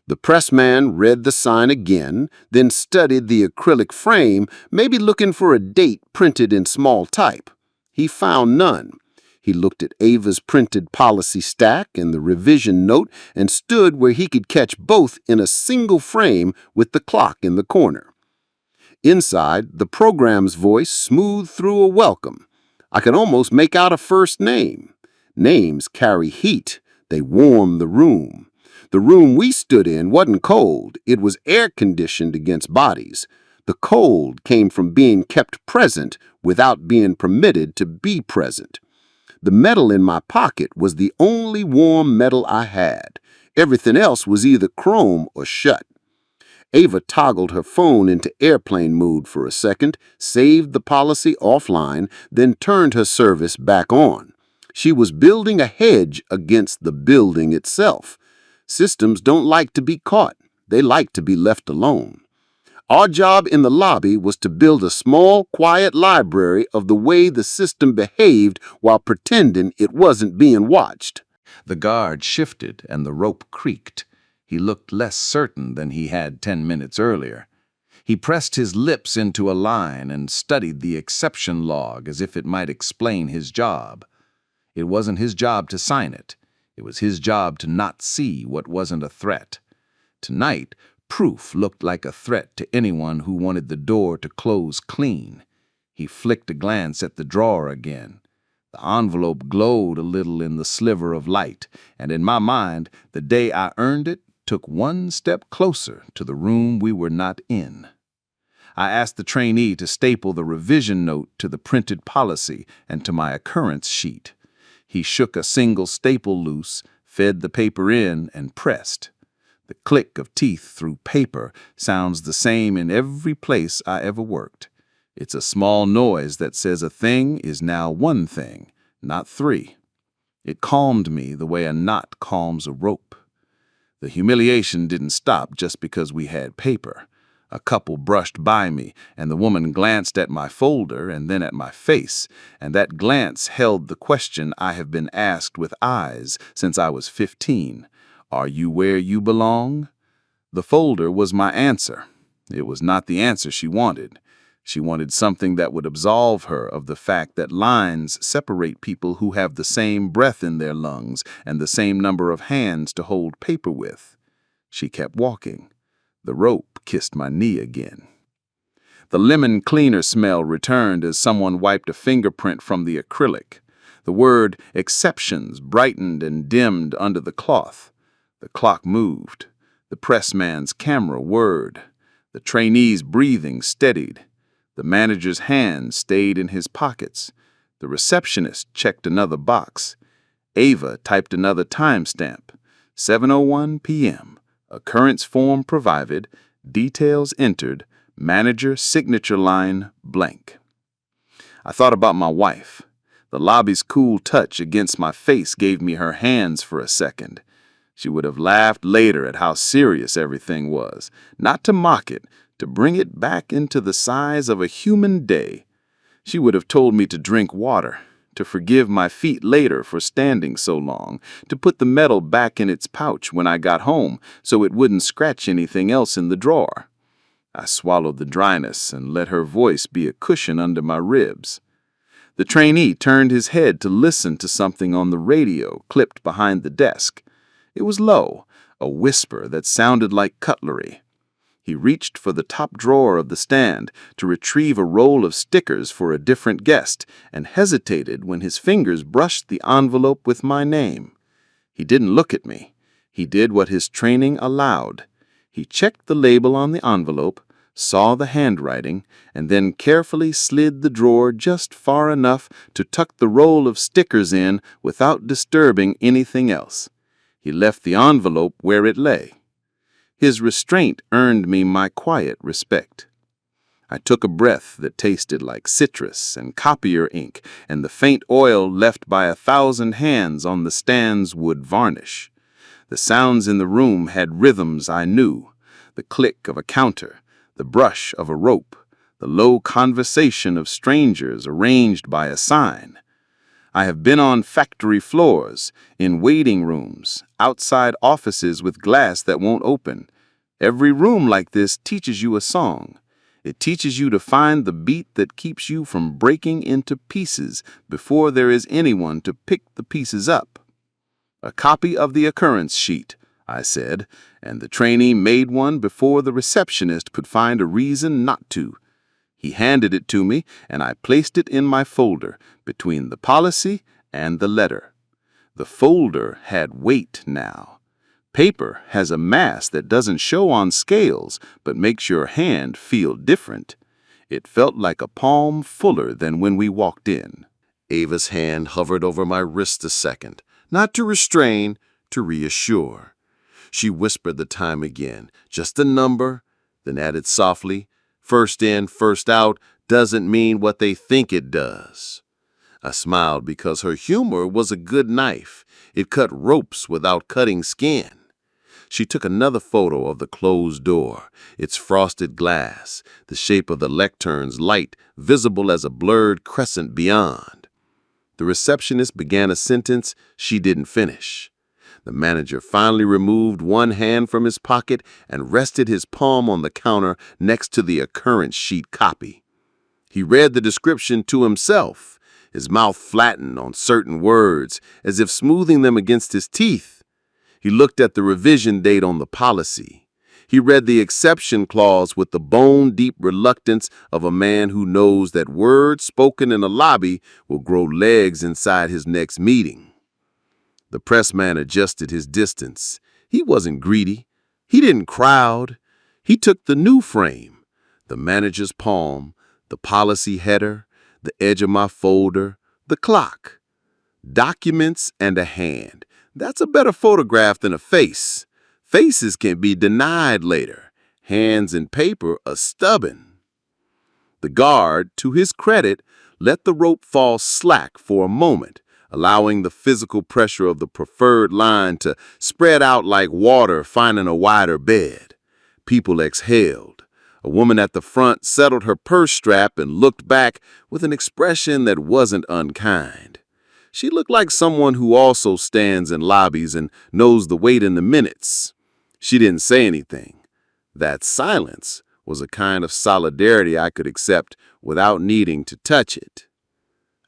The pressman read the sign again, then studied the acrylic frame, maybe looking for a date printed in small type. He found none. He looked at Ava's printed policy stack and the revision note and stood where he could catch both in a single frame with the clock in the corner. Inside, the program's voice smoothed through a welcome. I could almost make out a first name. Names carry heat. They warm the room. The room we stood in wasn't cold. It was air-conditioned against bodies. The cold came from being kept present without being permitted to be present. The metal in my pocket was the only warm metal I had. Everything else was either chrome or shut. Ava toggled her phone into airplane mode for a second, saved the policy offline, then turned her service back on. She was building a hedge against the building itself. Systems don't like to be caught. They like to be left alone. Our job in the lobby was to build a small, quiet library of the way the system behaved while pretending it wasn't being watched. The guard shifted and the rope creaked. He looked less certain than he had 10 minutes earlier. He pressed his lips into a line and studied the exception log as if it might explain his job. It wasn't his job to sign it. It was his job to not see what wasn't a threat. Tonight, proof looked like a threat to anyone who wanted the door to close clean. He flicked a glance at the drawer again. The envelope glowed a little in the sliver of light, and in my mind, the day I earned it took one step closer to the room we were not in. I asked the trainee to staple the revision note to the printed policy and to my occurrence sheet. He shook a single staple loose, fed the paper in, and pressed. The click of teeth through paper sounds the same in every place I ever worked. It's a small noise that says a thing is now one thing, not 3. It calmed me the way a knot calms a rope. The humiliation didn't stop just because we had paper. A couple brushed by me, and the woman glanced at my folder and then at my face, and that glance held the question I have been asked with eyes since I was 15. Are you where you belong? The folder was my answer. It was not the answer she wanted. She wanted something that would absolve her of the fact that lines separate people who have the same breath in their lungs and the same number of hands to hold paper with. She kept walking. The rope kissed my knee again. The lemon cleaner smell returned as someone wiped a fingerprint from the acrylic. The word exceptions brightened and dimmed under the cloth. The clock moved. The pressman's camera whirred. The trainee's breathing steadied. The manager's hand stayed in his pockets. The receptionist checked another box. Ava typed another timestamp. 7:01 p.m. Occurrence form provided. Details entered. Manager signature line blank. I thought about my wife. The lobby's cool touch against my face gave me her hands for a second. She would have laughed later at how serious everything was, not to mock it, to bring it back into the size of a human day. She would have told me to drink water, to forgive my feet later for standing so long, to put the metal back in its pouch when I got home so it wouldn't scratch anything else in the drawer. I swallowed the dryness and let her voice be a cushion under my ribs. The trainee turned his head to listen to something on the radio clipped behind the desk. It was low, a whisper that sounded like cutlery. He reached for the top drawer of the stand to retrieve a roll of stickers for a different guest and hesitated when his fingers brushed the envelope with my name. He didn't look at me. He did what his training allowed. He checked the label on the envelope, saw the handwriting, and then carefully slid the drawer just far enough to tuck the roll of stickers in without disturbing anything else. He left the envelope where it lay. His restraint earned me my quiet respect. I took a breath that tasted like citrus and copier ink and the faint oil left by 1,000 hands on the stand's wood varnish. The sounds in the room had rhythms I knew, the click of a counter, the brush of a rope, the low conversation of strangers arranged by a sign. I have been on factory floors, in waiting rooms, outside offices with glass that won't open. Every room like this teaches you a song. It teaches you to find the beat that keeps you from breaking into pieces before there is anyone to pick the pieces up. A copy of the occurrence sheet, I said, and the trainee made one before the receptionist could find a reason not to. He handed it to me, and I placed it in my folder between the policy and the letter. The folder had weight now. Paper has a mass that doesn't show on scales, but makes your hand feel different. It felt like a palm fuller than when we walked in. Ava's hand hovered over my wrist a second, not to restrain, to reassure. She whispered the time again, just a number, then added softly, "First in, first out doesn't mean what they think it does." I smiled because her humor was a good knife. It cut ropes without cutting skin. She took another photo of the closed door, its frosted glass, the shape of the lectern's light visible as a blurred crescent beyond. The receptionist began a sentence she didn't finish. The manager finally removed one hand from his pocket and rested his palm on the counter next to the occurrence sheet copy. He read the description to himself, his mouth flattened on certain words, as if smoothing them against his teeth. He looked at the revision date on the policy. He read the exception clause with the bone-deep reluctance of a man who knows that words spoken in a lobby will grow legs inside his next meeting. The pressman adjusted his distance. He wasn't greedy. He didn't crowd. He took the new frame, the manager's palm, the policy header, the edge of my folder, the clock. Documents and a hand. That's a better photograph than a face. Faces can be denied later. Hands and paper are stubborn. The guard, to his credit, let the rope fall slack for a moment, allowing the physical pressure of the preferred line to spread out like water finding a wider bed. People exhaled. A woman at the front settled her purse strap and looked back with an expression that wasn't unkind. She looked like someone who also stands in lobbies and knows the weight in the minutes. She didn't say anything. That silence was a kind of solidarity I could accept without needing to touch it.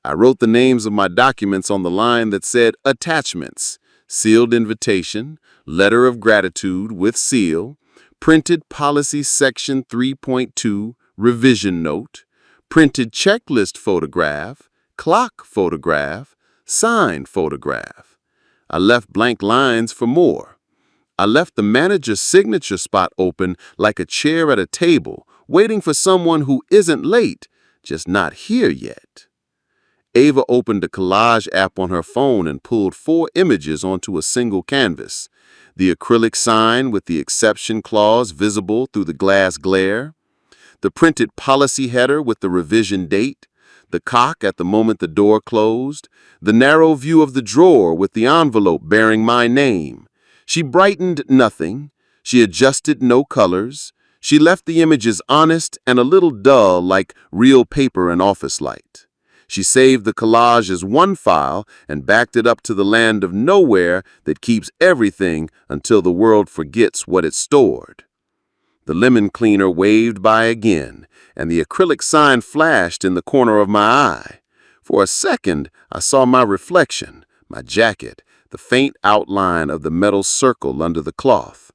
I wrote the names of my documents on the line that said attachments, sealed invitation, letter of gratitude with seal, printed policy section 3.2, revision note, printed checklist photograph, clock photograph, signed photograph. I left blank lines for more. I left the manager's signature spot open like a chair at a table, waiting for someone who isn't late, just not here yet. Ava opened a collage app on her phone and pulled 4 images onto a single canvas. The acrylic sign with the exception clause visible through the glass glare, the printed policy header with the revision date, the cock at the moment the door closed, the narrow view of the drawer with the envelope bearing my name. She brightened nothing. She adjusted no colors. She left the images honest and a little dull like real paper and office light. She saved the collage as one file and backed it up to the land of nowhere that keeps everything until the world forgets what it stored. The lemon cleaner waved by again, and the acrylic sign flashed in the corner of my eye. For a second, I saw my reflection, my jacket, the faint outline of the metal circle under the cloth.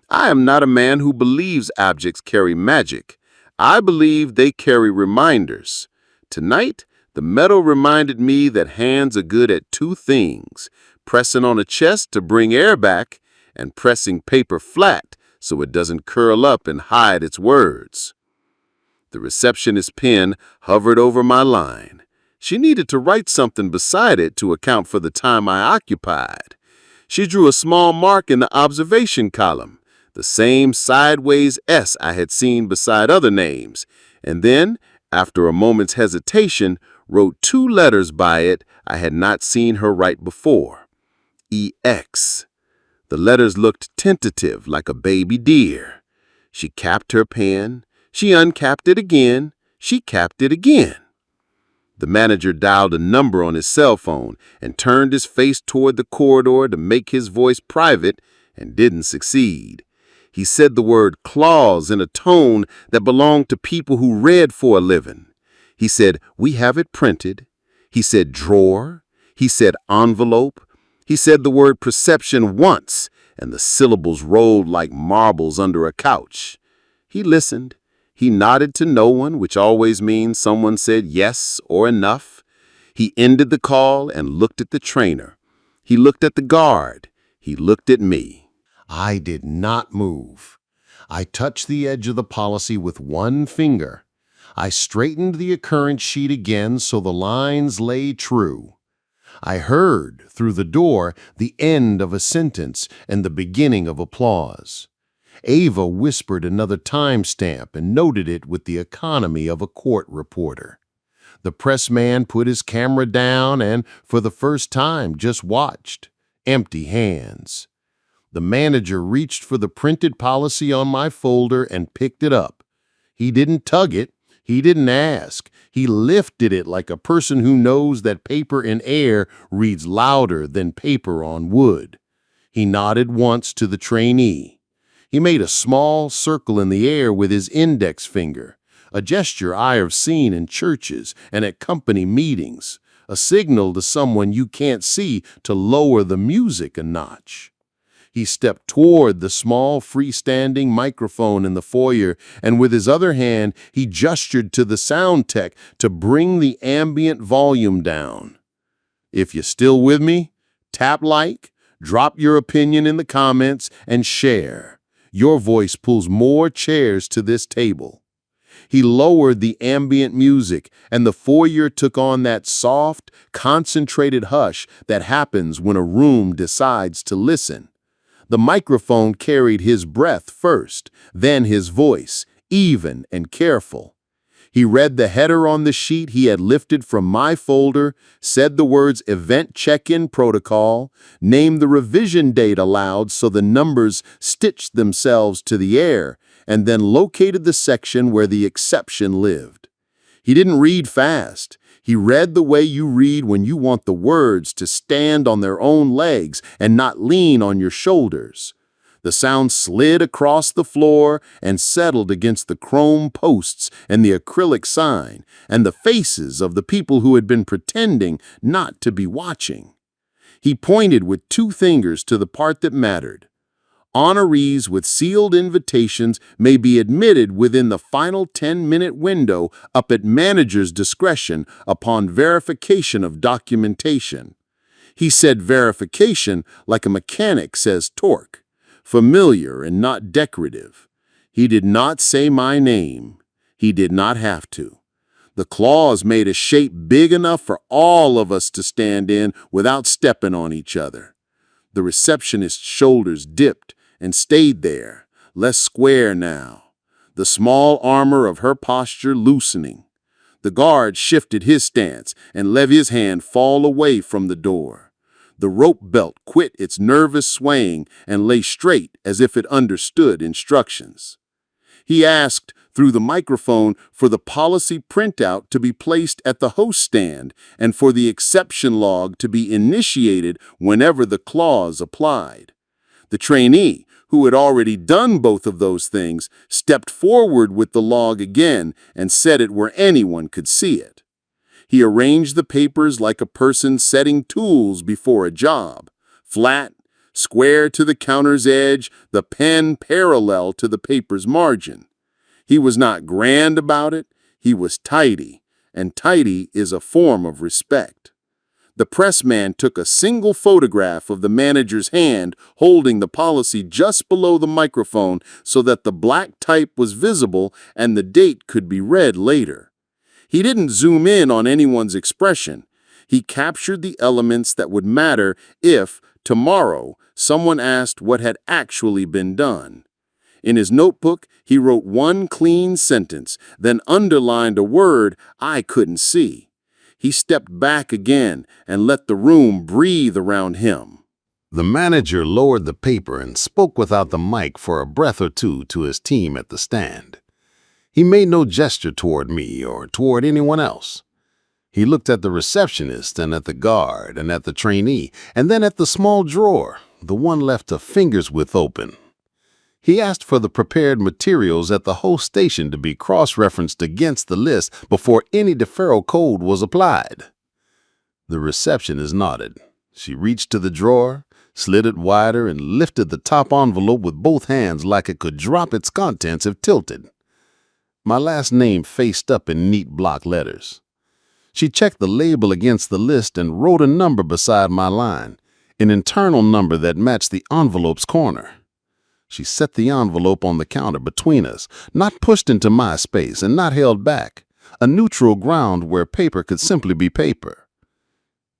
I am not a man who believes objects carry magic. I believe they carry reminders. Tonight, the metal reminded me that hands are good at two things: pressing on a chest to bring air back, and pressing paper flat so it doesn't curl up and hide its words. The receptionist's pen hovered over my line. She needed to write something beside it to account for the time I occupied. She drew a small mark in the observation column, the same sideways S I had seen beside other names, and then, after a moment's hesitation, wrote two letters by it I had not seen her write before: EX. The letters looked tentative, like a baby deer. She capped her pen, she uncapped it again, she capped it again. The manager dialed a number on his cell phone and turned his face toward the corridor to make his voice private, and didn't succeed. He said the word clause in a tone that belonged to people who read for a living. He said, "We have it printed." He said drawer. He said envelope. He said the word perception once, and the syllables rolled like marbles under a couch. He listened. He nodded to no one, which always means someone said yes or enough. He ended the call and looked at the trainer. He looked at the guard. He looked at me. I did not move. I touched the edge of the policy with one finger. I straightened the occurrence sheet again so the lines lay true. I heard, through the door, the end of a sentence and the beginning of applause. Ava whispered another timestamp and noted it with the economy of a court reporter. The pressman put his camera down and, for the first time, just watched, empty hands. The manager reached for the printed policy on my folder and picked it up. He didn't tug it. He didn't ask. He lifted it like a person who knows that paper in air reads louder than paper on wood. He nodded once to the trainee. He made a small circle in the air with his index finger, a gesture I have seen in churches and at company meetings, a signal to someone you can't see to lower the music a notch. He stepped toward the small freestanding microphone in the foyer, and with his other hand, he gestured to the sound tech to bring the ambient volume down. If you're still with me, tap like, drop your opinion in the comments, and share. Your voice pulls more chairs to this table. He lowered the ambient music, and the foyer took on that soft, concentrated hush that happens when a room decides to listen. The microphone carried his breath first, then his voice, even and careful. He read the header on the sheet he had lifted from my folder, said the words event check-in protocol, named the revision date aloud so the numbers stitched themselves to the air, and then located the section where the exception lived. He didn't read fast. He read the way you read when you want the words to stand on their own legs and not lean on your shoulders. The sound slid across the floor and settled against the chrome posts and the acrylic sign and the faces of the people who had been pretending not to be watching. He pointed with two fingers to the part that mattered. Honorees with sealed invitations may be admitted within the final 10-minute window up at manager's discretion upon verification of documentation. He said verification like a mechanic says torque, familiar and not decorative. He did not say my name. He did not have to. The clause made a shape big enough for all of us to stand in without stepping on each other. The receptionist's shoulders dipped and stayed there, less square now, the small armor of her posture loosening. The guard shifted his stance and let his hand fall away from the door. The rope belt quit its nervous swaying and lay straight as if it understood instructions. He asked, through the microphone, for the policy printout to be placed at the host stand and for the exception log to be initiated whenever the clause applied. The trainee, who had already done both of those things, stepped forward with the log again and set it where anyone could see it. He arranged the papers like a person setting tools before a job, flat, square to the counter's edge, the pen parallel to the paper's margin. He was not grand about it, he was tidy, and tidy is a form of respect. The pressman took a single photograph of the manager's hand holding the policy just below the microphone so that the black type was visible and the date could be read later. He didn't zoom in on anyone's expression. He captured the elements that would matter if, tomorrow, someone asked what had actually been done. In his notebook, he wrote one clean sentence, then underlined a word I couldn't see. He stepped back again and let the room breathe around him. The manager lowered the paper and spoke without the mic for a breath or two to his team at the stand. He made no gesture toward me or toward anyone else. He looked at the receptionist and at the guard and at the trainee, and then at the small drawer, the one left a finger's width open. He asked for the prepared materials at the host station to be cross-referenced against the list before any deferral code was applied. The receptionist nodded. She reached to the drawer, slid it wider, and lifted the top envelope with both hands like it could drop its contents if tilted. My last name faced up in neat block letters. She checked the label against the list and wrote a number beside my line, an internal number that matched the envelope's corner. She set the envelope on the counter between us, not pushed into my space and not held back, a neutral ground where paper could simply be paper.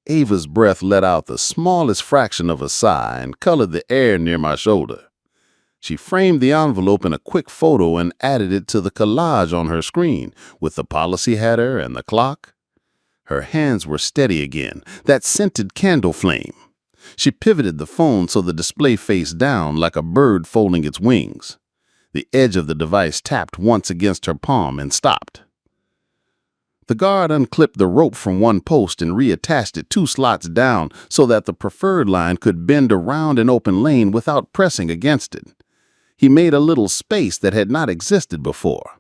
Ava's breath let out the smallest fraction of a sigh and colored the air near my shoulder. She framed the envelope in a quick photo and added it to the collage on her screen, with the policy header and the clock. Her hands were steady again, that scented candle flame. She pivoted the phone so the display faced down like a bird folding its wings. The edge of the device tapped once against her palm and stopped. The guard unclipped the rope from one post and reattached it 2 slots down so that the preferred line could bend around an open lane without pressing against it. He made a little space that had not existed before.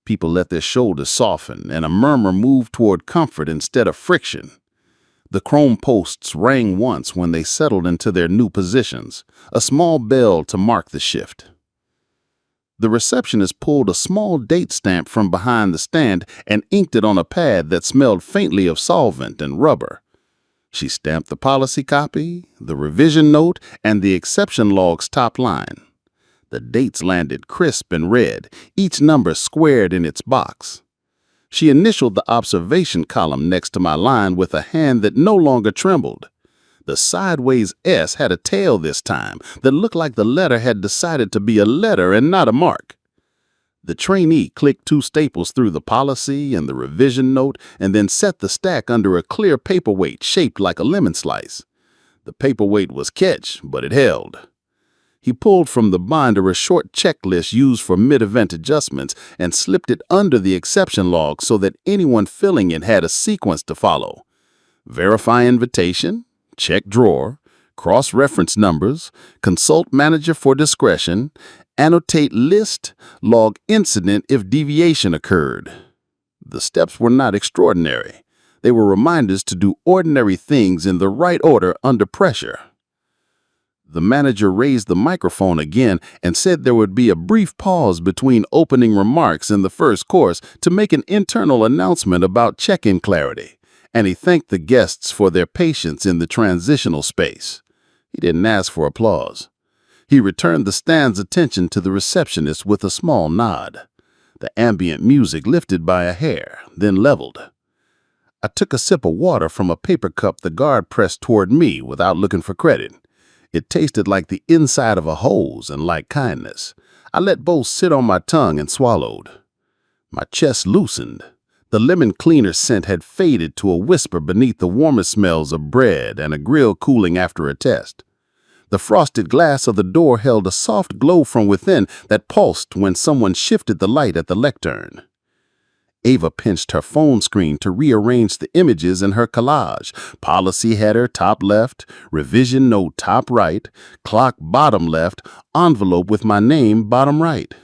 People let their shoulders soften and a murmur moved toward comfort instead of friction. The chrome posts rang once when they settled into their new positions, a small bell to mark the shift. The receptionist pulled a small date stamp from behind the stand and inked it on a pad that smelled faintly of solvent and rubber. She stamped the policy copy, the revision note, and the exception log's top line. The dates landed crisp and red, each number squared in its box. She initialed the observation column next to my line with a hand that no longer trembled. The sideways S had a tail this time that looked like the letter had decided to be a letter and not a mark. The trainee clicked 2 staples through the policy and the revision note and then set the stack under a clear paperweight shaped like a lemon slice. The paperweight was catch, but it held. He pulled from the binder a short checklist used for mid-event adjustments and slipped it under the exception log so that anyone filling it had a sequence to follow. Verify invitation, check drawer, cross-reference numbers, consult manager for discretion, annotate list, log incident if deviation occurred. The steps were not extraordinary. They were reminders to do ordinary things in the right order under pressure. The manager raised the microphone again and said there would be a brief pause between opening remarks in the first course to make an internal announcement about check-in clarity, and he thanked the guests for their patience in the transitional space. He didn't ask for applause. He returned the stand's attention to the receptionist with a small nod. The ambient music lifted by a hair, then leveled. I took a sip of water from a paper cup the guard pressed toward me without looking for credit. It tasted like the inside of a hose and like kindness. I let both sit on my tongue and swallowed. My chest loosened. The lemon cleaner scent had faded to a whisper beneath the warmer smells of bread and a grill cooling after a test. The frosted glass of the door held a soft glow from within that pulsed when someone shifted the light at the lectern. Ava pinched her phone screen to rearrange the images in her collage. Policy header top left, revision note top right, clock bottom left, envelope with my name bottom right.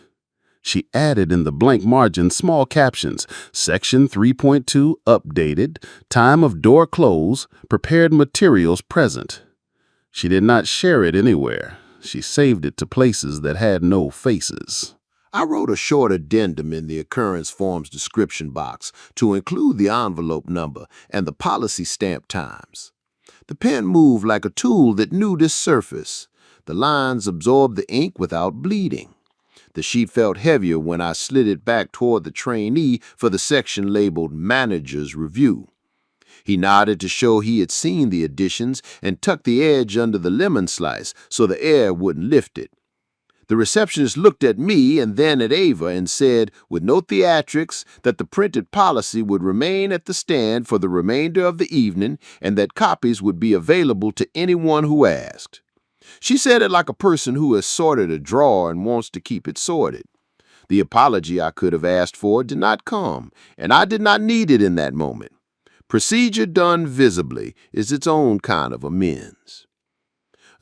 She added in the blank margin small captions: Section 3.2 updated, time of door close, prepared materials present. She did not share it anywhere. She saved it to places that had no faces. I wrote a short addendum in the occurrence form's description box to include the envelope number and the policy stamp times. The pen moved like a tool that knew this surface. The lines absorbed the ink without bleeding. The sheet felt heavier when I slid it back toward the trainee for the section labeled Manager's Review. He nodded to show he had seen the additions and tucked the edge under the lemon slice so the air wouldn't lift it. The receptionist looked at me and then at Ava and said, with no theatrics, that the printed policy would remain at the stand for the remainder of the evening and that copies would be available to anyone who asked. She said it like a person who has sorted a drawer and wants to keep it sorted. The apology I could have asked for did not come, and I did not need it in that moment. Procedure done visibly is its own kind of amends.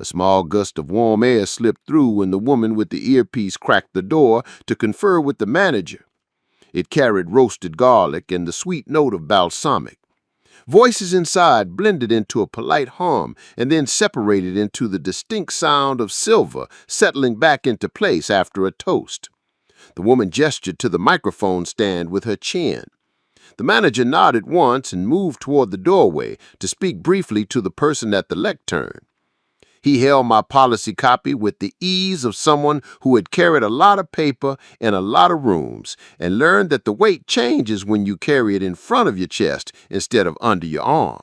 A small gust of warm air slipped through when the woman with the earpiece cracked the door to confer with the manager. It carried roasted garlic and the sweet note of balsamic. Voices inside blended into a polite hum and then separated into the distinct sound of silver settling back into place after a toast. The woman gestured to the microphone stand with her chin. The manager nodded once and moved toward the doorway to speak briefly to the person at the lectern. He held my policy copy with the ease of someone who had carried a lot of paper in a lot of rooms and learned that the weight changes when you carry it in front of your chest instead of under your arm.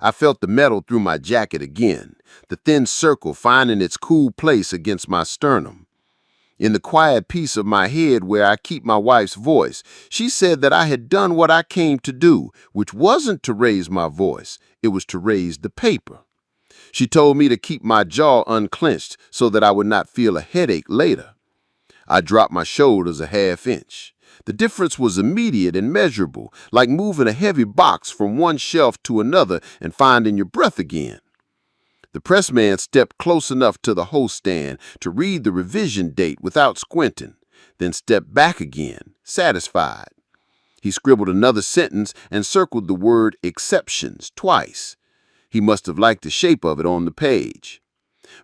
I felt the metal through my jacket again, the thin circle finding its cool place against my sternum. In the quiet piece of my head where I keep my wife's voice, she said that I had done what I came to do, which wasn't to raise my voice, it was to raise the paper. She told me to keep my jaw unclenched so that I would not feel a headache later. I dropped my shoulders a half-inch. The difference was immediate and measurable, like moving a heavy box from one shelf to another and finding your breath again. The pressman stepped close enough to the host stand to read the revision date without squinting, then stepped back again, satisfied. He scribbled another sentence and circled the word exceptions twice. He must have liked the shape of it on the page.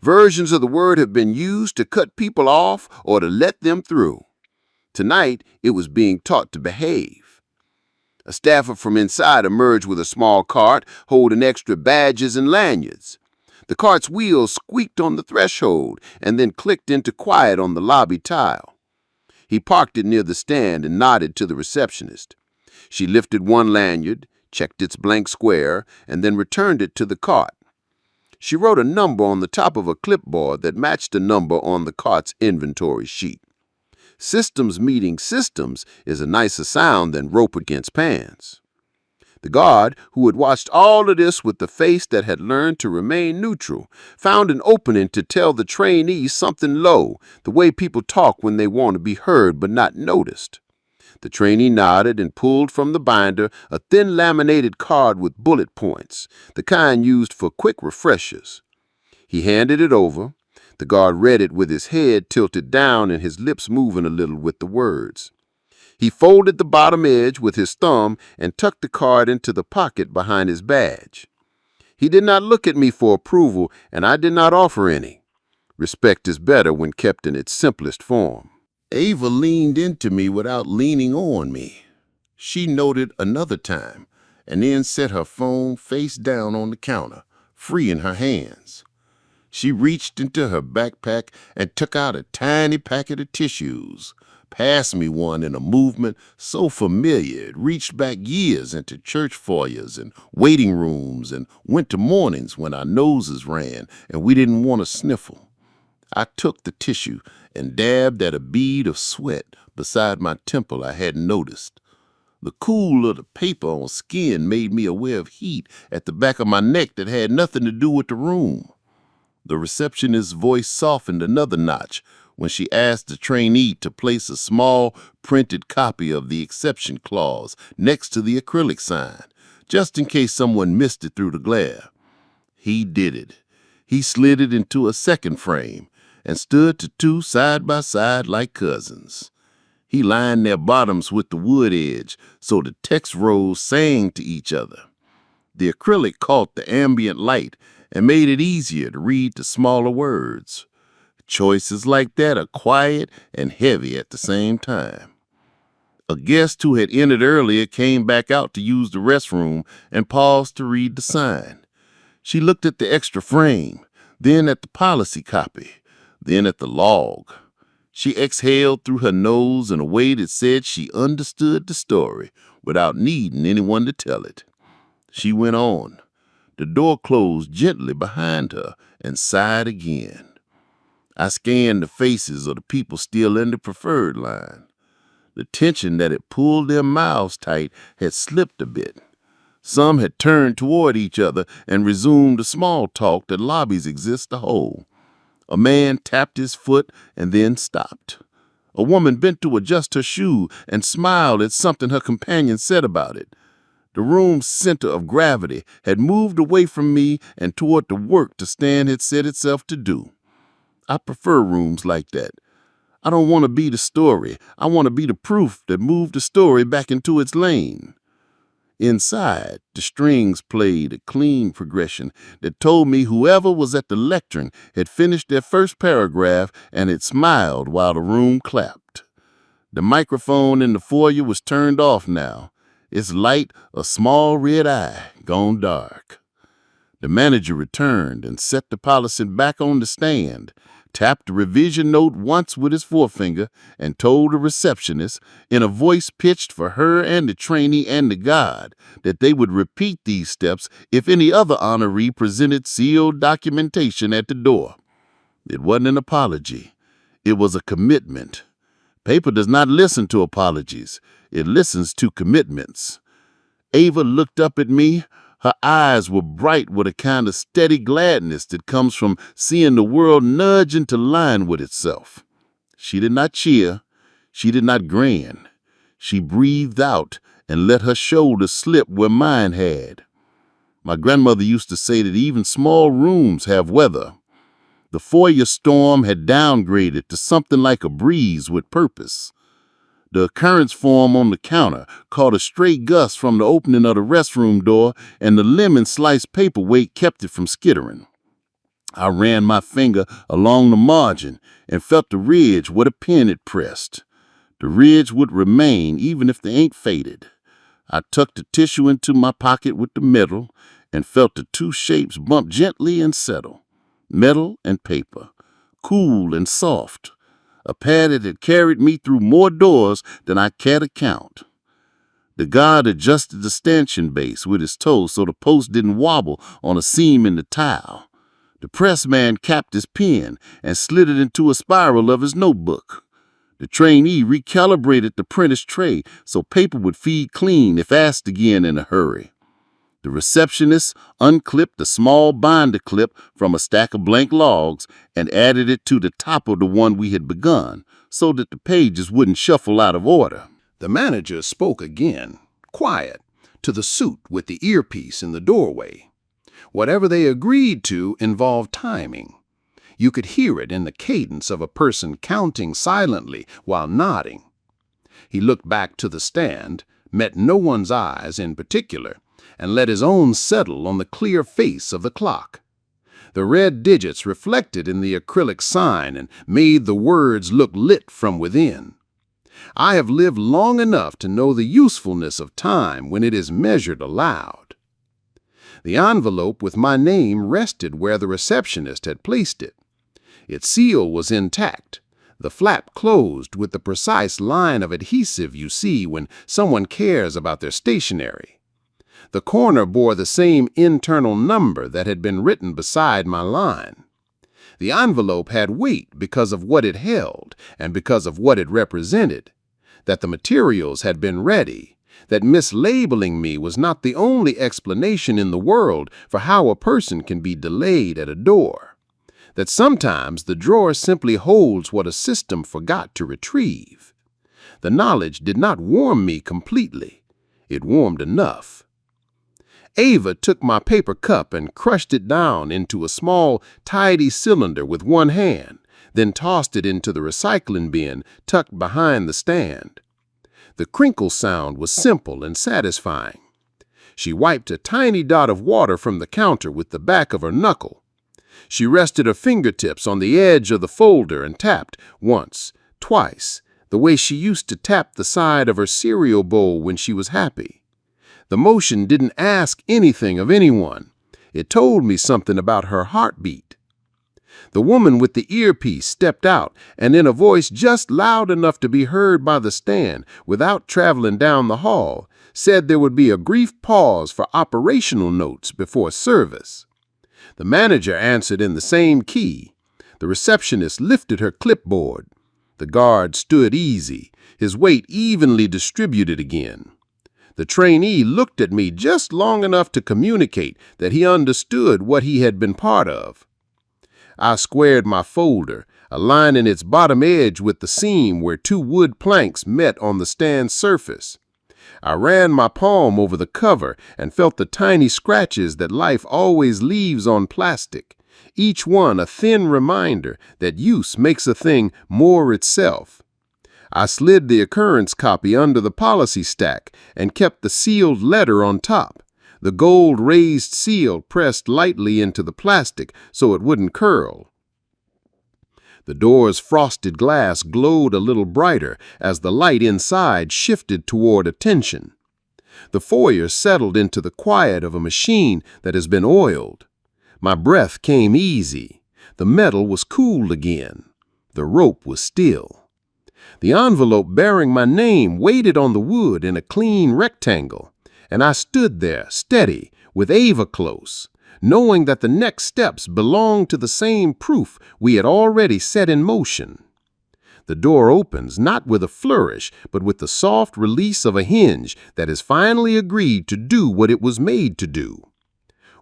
Versions of the word have been used to cut people off or to let them through. Tonight, it was being taught to behave. A staffer from inside emerged with a small cart holding extra badges and lanyards. The cart's wheels squeaked on the threshold and then clicked into quiet on the lobby tile. He parked it near the stand and nodded to the receptionist. She lifted one lanyard, checked its blank square, and then returned it to the cart. She wrote a number on the top of a clipboard that matched a number on the cart's inventory sheet. Systems meeting systems is a nicer sound than rope against pants. The guard, who had watched all of this with the face that had learned to remain neutral, found an opening to tell the trainee something low, the way people talk when they want to be heard but not noticed. The trainee nodded and pulled from the binder a thin laminated card with bullet points, the kind used for quick refreshers. He handed it over. The guard read it with his head tilted down and his lips moving a little with the words. He folded the bottom edge with his thumb and tucked the card into the pocket behind his badge. He did not look at me for approval, and I did not offer any. Respect is better when kept in its simplest form. Ava leaned into me without leaning on me. She noted another time, and then set her phone face down on the counter, freeing her hands. She reached into her backpack and took out a tiny packet of tissues, passed me one in a movement so familiar it reached back years into church foyers and waiting rooms and winter mornings when our noses ran and we didn't want to sniffle. I took the tissue and dabbed at a bead of sweat beside my temple I hadn't noticed. The cool of the paper on skin made me aware of heat at the back of my neck that had nothing to do with the room. The receptionist's voice softened another notch when she asked the trainee to place a small printed copy of the exception clause next to the acrylic sign, just in case someone missed it through the glare. He did it. He slid it into a second frame and stood the two side by side like cousins. He lined their bottoms with the wood edge so the text rows sang to each other. The acrylic caught the ambient light and made it easier to read the smaller words. Choices like that are quiet and heavy at the same time. A guest who had entered earlier came back out to use the restroom and paused to read the sign. She looked at the extra frame, then at the policy copy, then at the log. She exhaled through her nose in a way that said she understood the story without needing anyone to tell it. She went on. The door closed gently behind her and sighed again. I scanned the faces of the people still in the preferred line. The tension that had pulled their mouths tight had slipped a bit. Some had turned toward each other and resumed the small talk that lobbies exist to hold. A man tapped his foot and then stopped. A woman bent to adjust her shoe and smiled at something her companion said about it. The room's center of gravity had moved away from me and toward the work the stand had set itself to do. I prefer rooms like that. I don't want to be the story. I want to be the proof that moved the story back into its lane. Inside, the strings played a clean progression that told me whoever was at the lectern had finished their first paragraph and had smiled while the room clapped. The microphone in the foyer was turned off now, its light a small red eye gone dark. The manager returned and set the policy back on the stand, tapped the revision note once with his forefinger, and told the receptionist, in a voice pitched for her and the trainee and the guard, that they would repeat these steps if any other honoree presented sealed documentation at the door. It wasn't an apology. It was a commitment. Paper does not listen to apologies. It listens to commitments. Ava looked up at me. Her eyes were bright with a kind of steady gladness that comes from seeing the world nudge into line with itself. She did not cheer. She did not grin. She breathed out and let her shoulders slip where mine had. My grandmother used to say that even small rooms have weather. The foyer storm had downgraded to something like a breeze with purpose. The occurrence form on the counter caught a stray gust from the opening of the restroom door, and the lemon sliced paperweight kept it from skittering. I ran my finger along the margin and felt the ridge where the pen had pressed. The ridge would remain even if the ink faded. I tucked the tissue into my pocket with the metal and felt the two shapes bump gently and settle. Metal and paper, cool and soft. A pad that had carried me through more doors than I cared to count. The guard adjusted the stanchion base with his toe so the post didn't wobble on a seam in the tile. The pressman capped his pen and slid it into a spiral of his notebook. The trainee recalibrated the printer's tray so paper would feed clean if asked again in a hurry. The receptionist unclipped a small binder clip from a stack of blank logs and added it to the top of the one we had begun so that the pages wouldn't shuffle out of order. The manager spoke again, quiet, to the suit with the earpiece in the doorway. Whatever they agreed to involved timing. You could hear it in the cadence of a person counting silently while nodding. He looked back to the stand, met no one's eyes in particular, and let his own settle on the clear face of the clock. The red digits reflected in the acrylic sign and made the words look lit from within. I have lived long enough to know the usefulness of time when it is measured aloud. The envelope with my name rested where the receptionist had placed it. Its seal was intact, the flap closed with the precise line of adhesive you see when someone cares about their stationery. The corner bore the same internal number that had been written beside my line. The envelope had weight because of what it held and because of what it represented, that the materials had been ready, that mislabeling me was not the only explanation in the world for how a person can be delayed at a door, that sometimes the drawer simply holds what a system forgot to retrieve. The knowledge did not warm me completely. It warmed enough. Ava took my paper cup and crushed it down into a small, tidy cylinder with one hand, then tossed it into the recycling bin tucked behind the stand. The crinkle sound was simple and satisfying. She wiped a tiny dot of water from the counter with the back of her knuckle. She rested her fingertips on the edge of the folder and tapped once, twice, the way she used to tap the side of her cereal bowl when she was happy. The motion didn't ask anything of anyone. It told me something about her heartbeat. The woman with the earpiece stepped out, and in a voice just loud enough to be heard by the stand without traveling down the hall, said there would be a brief pause for operational notes before service. The manager answered in the same key. The receptionist lifted her clipboard. The guard stood easy, his weight evenly distributed again. The trainee looked at me just long enough to communicate that he understood what he had been part of. I squared my folder, aligning its bottom edge with the seam where two wood planks met on the stand surface. I ran my palm over the cover and felt the tiny scratches that life always leaves on plastic, each one a thin reminder that use makes a thing more itself. I slid the occurrence copy under the policy stack and kept the sealed letter on top, the gold raised seal pressed lightly into the plastic so it wouldn't curl. The door's frosted glass glowed a little brighter as the light inside shifted toward attention. The foyer settled into the quiet of a machine that has been oiled. My breath came easy. The metal was cooled again. The rope was still. The envelope bearing my name waited on the wood in a clean rectangle, and I stood there, steady, with Ava close, knowing that the next steps belonged to the same proof we had already set in motion. The door opens not with a flourish, but with the soft release of a hinge that has finally agreed to do what it was made to do.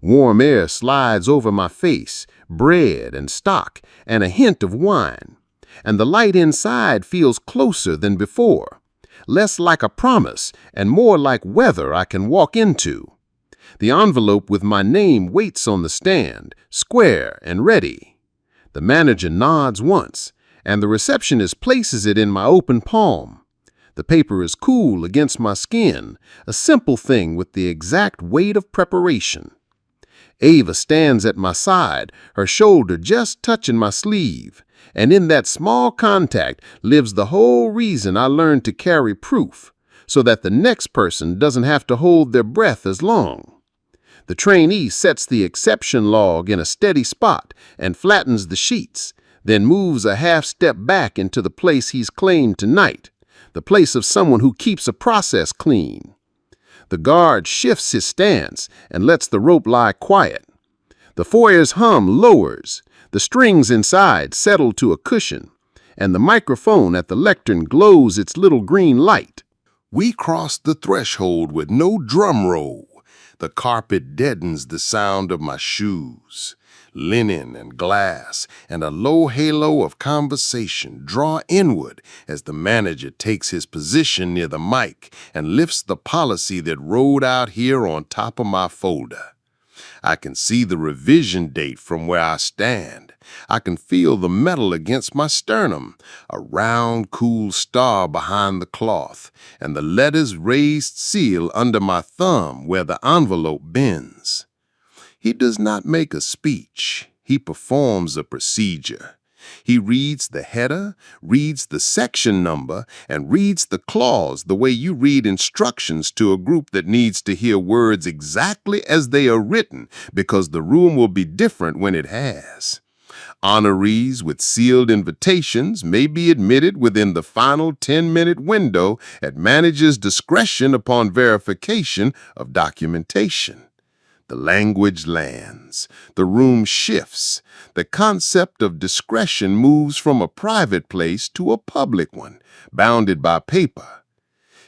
Warm air slides over my face, bread and stock, and a hint of wine, and the light inside feels closer than before, less like a promise and more like weather I can walk into. The envelope with my name waits on the stand, square and ready. The manager nods once, and the receptionist places it in my open palm. The paper is cool against my skin, a simple thing with the exact weight of preparation. Ava stands at my side, her shoulder just touching my sleeve, and in that small contact lives the whole reason I learned to carry proof, so that the next person doesn't have to hold their breath as long. The trainee sets the exception log in a steady spot and flattens the sheets, then moves a half step back into the place he's claimed tonight, the place of someone who keeps a process clean. The guard shifts his stance and lets the rope lie quiet. The foyer's hum lowers, the strings inside settle to a cushion, and the microphone at the lectern glows its little green light. We cross the threshold with no drum roll. The carpet deadens the sound of my shoes. Linen and glass and a low halo of conversation draw inward as the manager takes his position near the mic and lifts the policy that rolled out here on top of my folder. I can see the revision date from where I stand. I can feel the metal against my sternum, a round, cool star behind the cloth, and the letter's raised seal under my thumb where the envelope bends. He does not make a speech. He performs a procedure. He reads the header, reads the section number, and reads the clause the way you read instructions to a group that needs to hear words exactly as they are written because the room will be different when it has. Honorees with sealed invitations may be admitted within the final 10-minute window at manager's discretion upon verification of documentation. The language lands. The room shifts. The concept of discretion moves from a private place to a public one, bounded by paper.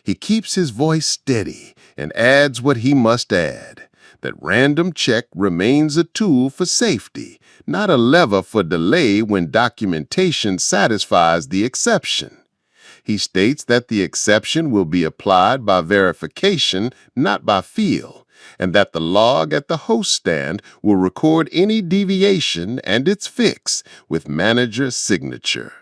He keeps his voice steady and adds what he must add. that random check remains a tool for safety, not a lever for delay when documentation satisfies the exception. He states that the exception will be applied by verification, not by feel, and that the log at the host stand will record any deviation and its fix with manager's signature.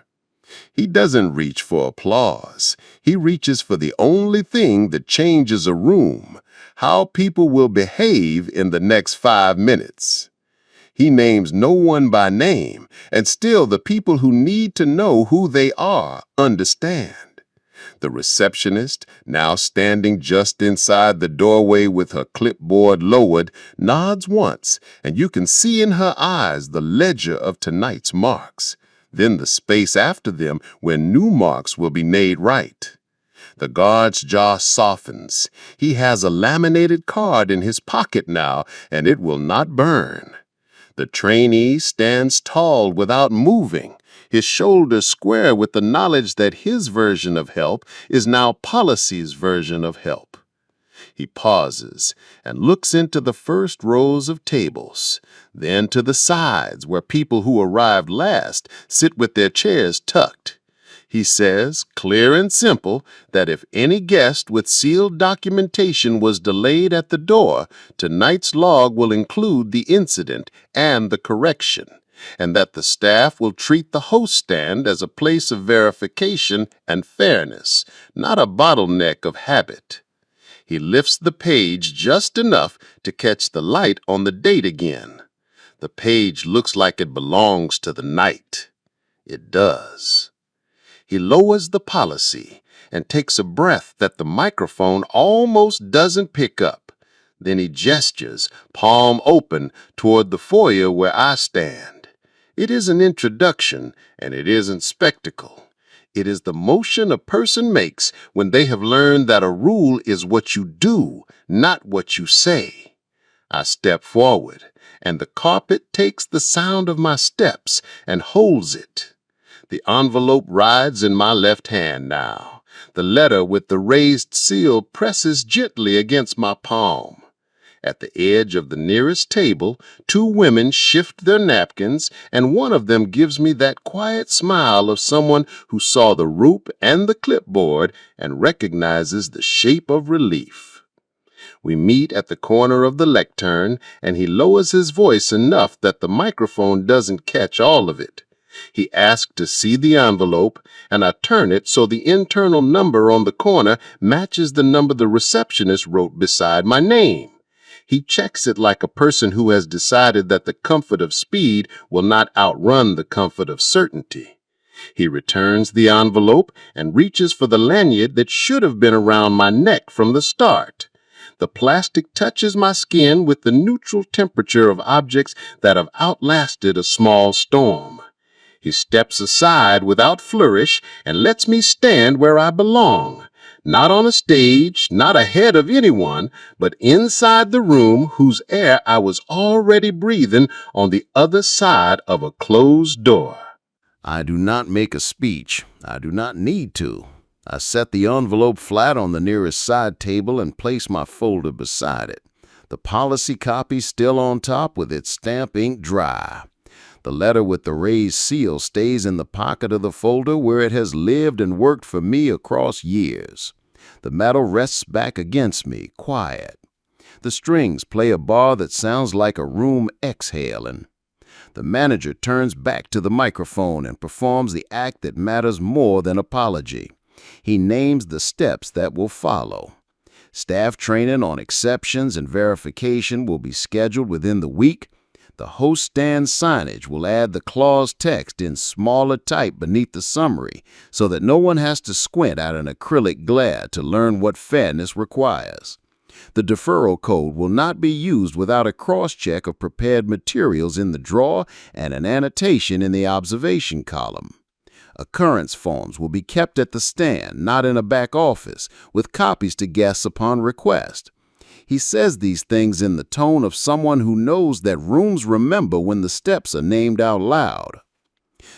He doesn't reach for applause. He reaches for the only thing that changes a room, how people will behave in the next 5 minutes. He names no one by name, and still the people who need to know who they are understand. The receptionist, now standing just inside the doorway with her clipboard lowered, nods once, and you can see in her eyes the ledger of tonight's marks, then the space after them where new marks will be made right. The guard's jaw softens. He has a laminated card in his pocket now, and it will not burn. The trainee stands tall without moving, his shoulders square with the knowledge that his version of help is now policy's version of help. He pauses and looks into the first rows of tables, then to the sides where people who arrived last sit with their chairs tucked. He says, clear and simple, that if any guest with sealed documentation was delayed at the door, tonight's log will include the incident and the correction, and that the staff will treat the host stand as a place of verification and fairness, not a bottleneck of habit. He lifts the page just enough to catch the light on the date again. The page looks like it belongs to the night. It does. He lowers the policy and takes a breath that the microphone almost doesn't pick up. Then he gestures, palm open, toward the foyer where I stand. It is an introduction, and it isn't spectacle. It is the motion a person makes when they have learned that a rule is what you do, not what you say. I step forward, and the carpet takes the sound of my steps and holds it. The envelope rides in my left hand now. The letter with the raised seal presses gently against my palm. At the edge of the nearest table, 2 women shift their napkins, and one of them gives me that quiet smile of someone who saw the rope and the clipboard and recognizes the shape of relief. We meet at the corner of the lectern, and he lowers his voice enough that the microphone doesn't catch all of it. He asks to see the envelope, and I turn it so the internal number on the corner matches the number the receptionist wrote beside my name. He checks it like a person who has decided that the comfort of speed will not outrun the comfort of certainty. He returns the envelope and reaches for the lanyard that should have been around my neck from the start. The plastic touches my skin with the neutral temperature of objects that have outlasted a small storm. He steps aside without flourish and lets me stand where I belong, not on a stage, not ahead of anyone, but inside the room whose air I was already breathing on the other side of a closed door. I do not make a speech. I do not need to. I set the envelope flat on the nearest side table and place my folder beside it. The policy copy still on top with its stamp ink dry. The letter with the raised seal stays in the pocket of the folder where it has lived and worked for me across years. The metal rests back against me, quiet. The strings play a bar that sounds like a room exhaling. The manager turns back to the microphone and performs the act that matters more than apology. He names the steps that will follow. Staff training on exceptions and verification will be scheduled within the week. The host stand signage will add the clause text in smaller type beneath the summary so that no one has to squint at an acrylic glare to learn what fairness requires. The deferral code will not be used without a cross-check of prepared materials in the drawer and an annotation in the observation column. Occurrence forms will be kept at the stand, not in a back office, with copies to guests upon request. He says these things in the tone of someone who knows that rooms remember when the steps are named out loud.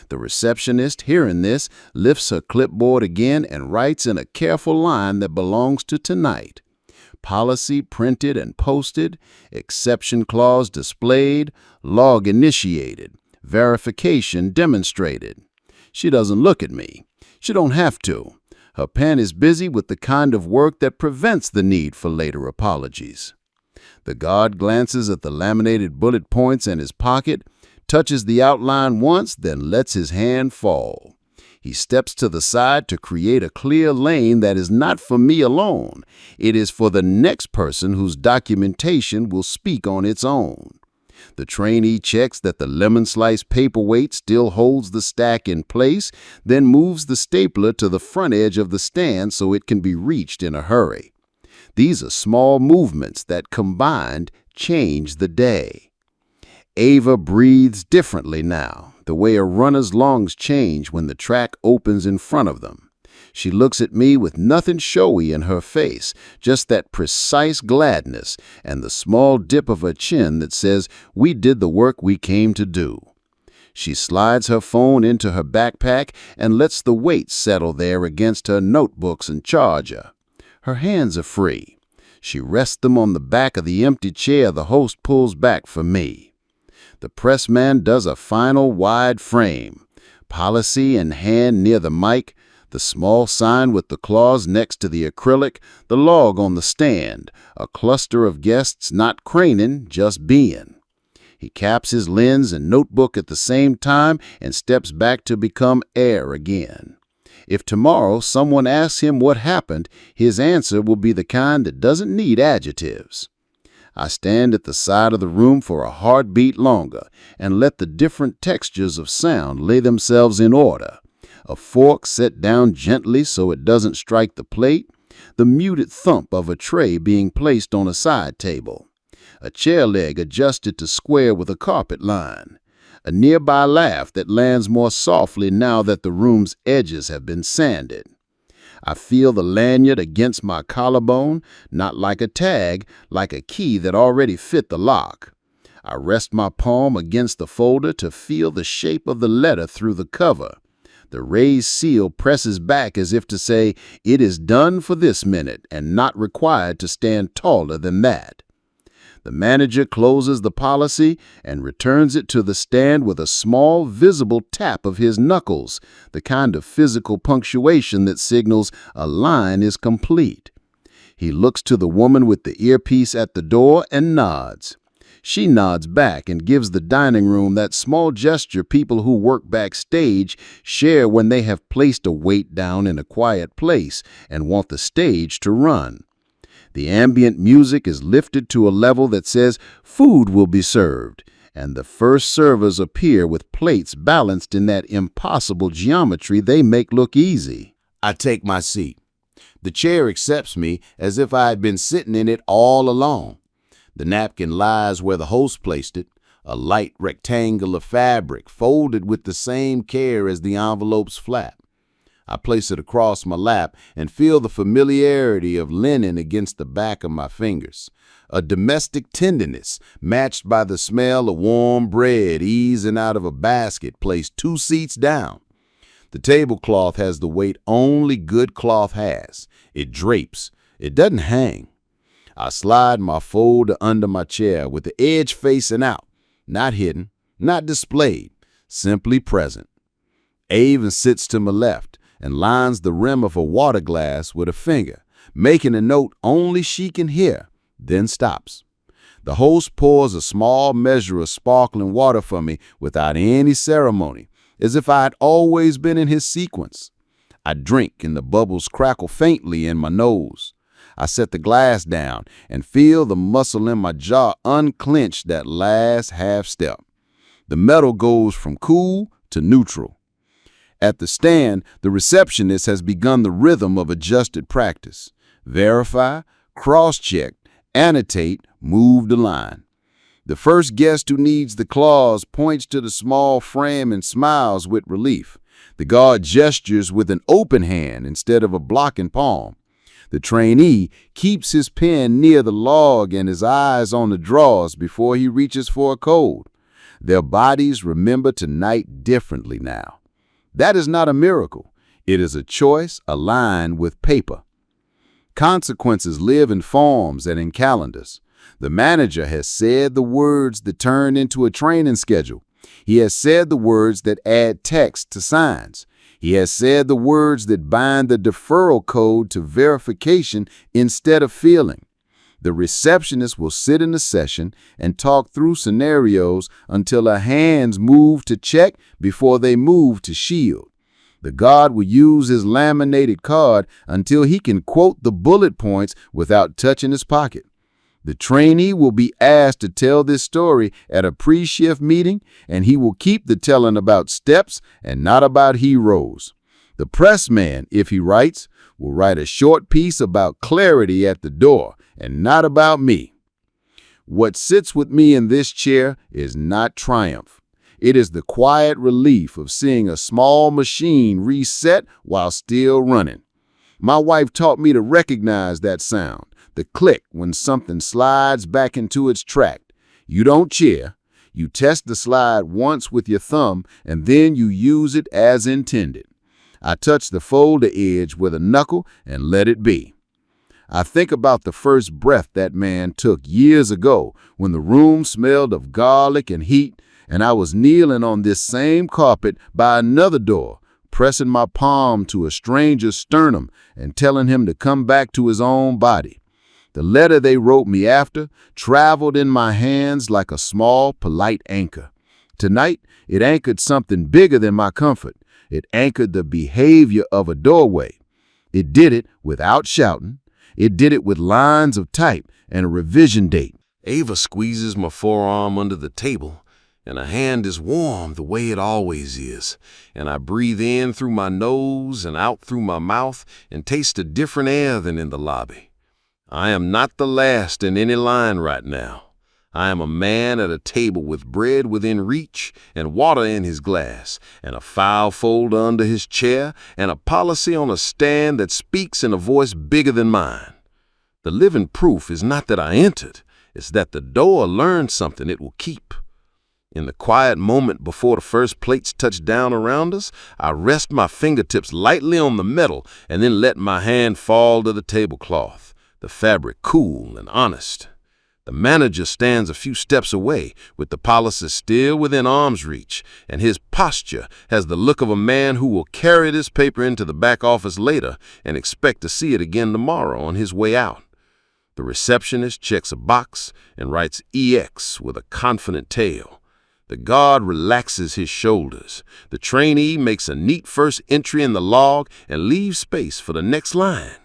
The receptionist, hearing this, lifts her clipboard again and writes in a careful line that belongs to tonight. policy printed and posted, exception clause displayed, log initiated, verification demonstrated. She doesn't look at me. She don't have to. Her pen is busy with the kind of work that prevents the need for later apologies. The guard glances at the laminated bullet points in his pocket, touches the outline once, then lets his hand fall. He steps to the side to create a clear lane that is not for me alone. It is for the next person whose documentation will speak on its own. The trainee checks that the lemon slice paperweight still holds the stack in place, then moves the stapler to the front edge of the stand so it can be reached in a hurry. These are small movements that combined change the day. Ava breathes differently now, the way a runner's lungs change when the track opens in front of them. She looks at me with nothing showy in her face, just that precise gladness and the small dip of her chin that says, "We did the work we came to do." She slides her phone into her backpack and lets the weight settle there against her notebooks and charger. Her hands are free. She rests them on the back of the empty chair the host pulls back for me. The pressman does a final wide frame, policy in hand near the mic, the small sign with the clause next to the acrylic, the log on the stand, a cluster of guests not craning, just being. He caps his lens and notebook at the same time and steps back to become air again. If tomorrow someone asks him what happened, his answer will be the kind that doesn't need adjectives. I stand at the side of the room for a heartbeat longer and let the different textures of sound lay themselves in order. A fork set down gently so it doesn't strike the plate, the muted thump of a tray being placed on a side table, a chair leg adjusted to square with a carpet line, a nearby laugh that lands more softly now that the room's edges have been sanded. I feel the lanyard against my collarbone, not like a tag, like a key that already fit the lock. I rest my palm against the folder to feel the shape of the letter through the cover. The raised seal presses back as if to say, it is done for this minute and not required to stand taller than that. The manager closes the policy and returns it to the stand with a small, visible tap of his knuckles, the kind of physical punctuation that signals a line is complete. He looks to the woman with the earpiece at the door and nods. She nods back and gives the dining room that small gesture people who work backstage share when they have placed a weight down in a quiet place and want the stage to run. The ambient music is lifted to a level that says food will be served, and the first servers appear with plates balanced in that impossible geometry they make look easy. I take my seat. The chair accepts me as if I had been sitting in it all along. The napkin lies where the host placed it, a light rectangular fabric folded with the same care as the envelope's flap. I place it across my lap and feel the familiarity of linen against the back of my fingers, a domestic tenderness matched by the smell of warm bread easing out of a basket placed 2 seats down. The tablecloth has the weight only good cloth has. It drapes. It doesn't hang. I slide my folder under my chair with the edge facing out, not hidden, not displayed, simply present. Ava sits to my left and lines the rim of a water glass with a finger, making a note only she can hear, then stops. The host pours a small measure of sparkling water for me without any ceremony, as if I had always been in his sequence. I drink and the bubbles crackle faintly in my nose. I set the glass down and feel the muscle in my jaw unclench that last half step. The metal goes from cool to neutral. At the stand, the receptionist has begun the rhythm of adjusted practice. Verify, cross-check, annotate, move the line. The first guest who needs the clause points to the small frame and smiles with relief. The guard gestures with an open hand instead of a blocking palm. The trainee keeps his pen near the log and his eyes on the drawers before he reaches for a code. Their bodies remember tonight differently now. That is not a miracle. It is a choice aligned with paper. Consequences live in forms and in calendars. The manager has said the words that turn into a training schedule. He has said the words that add text to signs. He has said the words that bind the deferral code to verification instead of feeling. The receptionist will sit in a session and talk through scenarios until her hands move to check before they move to shield. The guard will use his laminated card until he can quote the bullet points without touching his pocket. The trainee will be asked to tell this story at a pre-shift meeting, and he will keep the telling about steps and not about heroes. The pressman, if he writes, will write a short piece about clarity at the door and not about me. What sits with me in this chair is not triumph. It is the quiet relief of seeing a small machine reset while still running. My wife taught me to recognize that sound, the click when something slides back into its track. You don't cheer. You test the slide once with your thumb, and then you use it as intended. I touch the folder edge with a knuckle and let it be. I think about the first breath that man took years ago when the room smelled of garlic and heat, and I was kneeling on this same carpet by another door, pressing my palm to a stranger's sternum and telling him to come back to his own body. The letter they wrote me after traveled in my hands like a small, polite anchor. Tonight, it anchored something bigger than my comfort. It anchored the behavior of a doorway. It did it without shouting. It did it with lines of type and a revision date. Ava squeezes my forearm under the table, and her hand is warm the way it always is, and I breathe in through my nose and out through my mouth and taste a different air than in the lobby. I am not the last in any line right now. I am a man at a table with bread within reach and water in his glass and a file folder under his chair and a policy on a stand that speaks in a voice bigger than mine. The living proof is not that I entered, it's that the door learned something it will keep. In the quiet moment before the first plates touch down around us, I rest my fingertips lightly on the metal and then let my hand fall to the tablecloth, the fabric cool and honest. The manager stands a few steps away with the policy still within arm's reach, and his posture has the look of a man who will carry this paper into the back office later and expect to see it again tomorrow on his way out. The receptionist checks a box and writes EX with a confident tail. The guard relaxes his shoulders. The trainee makes a neat first entry in the log and leaves space for the next line.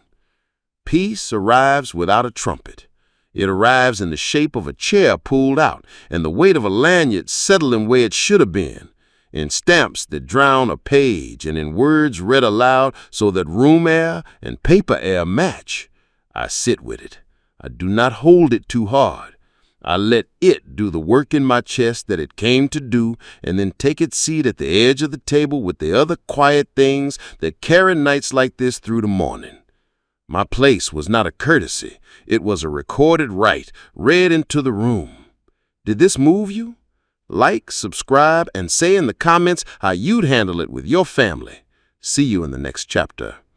Peace arrives without a trumpet. It arrives in the shape of a chair pulled out and the weight of a lanyard settling where it should have been, in stamps that drown a page and in words read aloud so that room air and paper air match. I sit with it. I do not hold it too hard. I let it do the work in my chest that it came to do and then take its seat at the edge of the table with the other quiet things that carry nights like this through the morning. My place was not a courtesy. It was a recorded right, read into the room. Did this move you? Like, subscribe, and say in the comments how you'd handle it with your family. See you in the next chapter.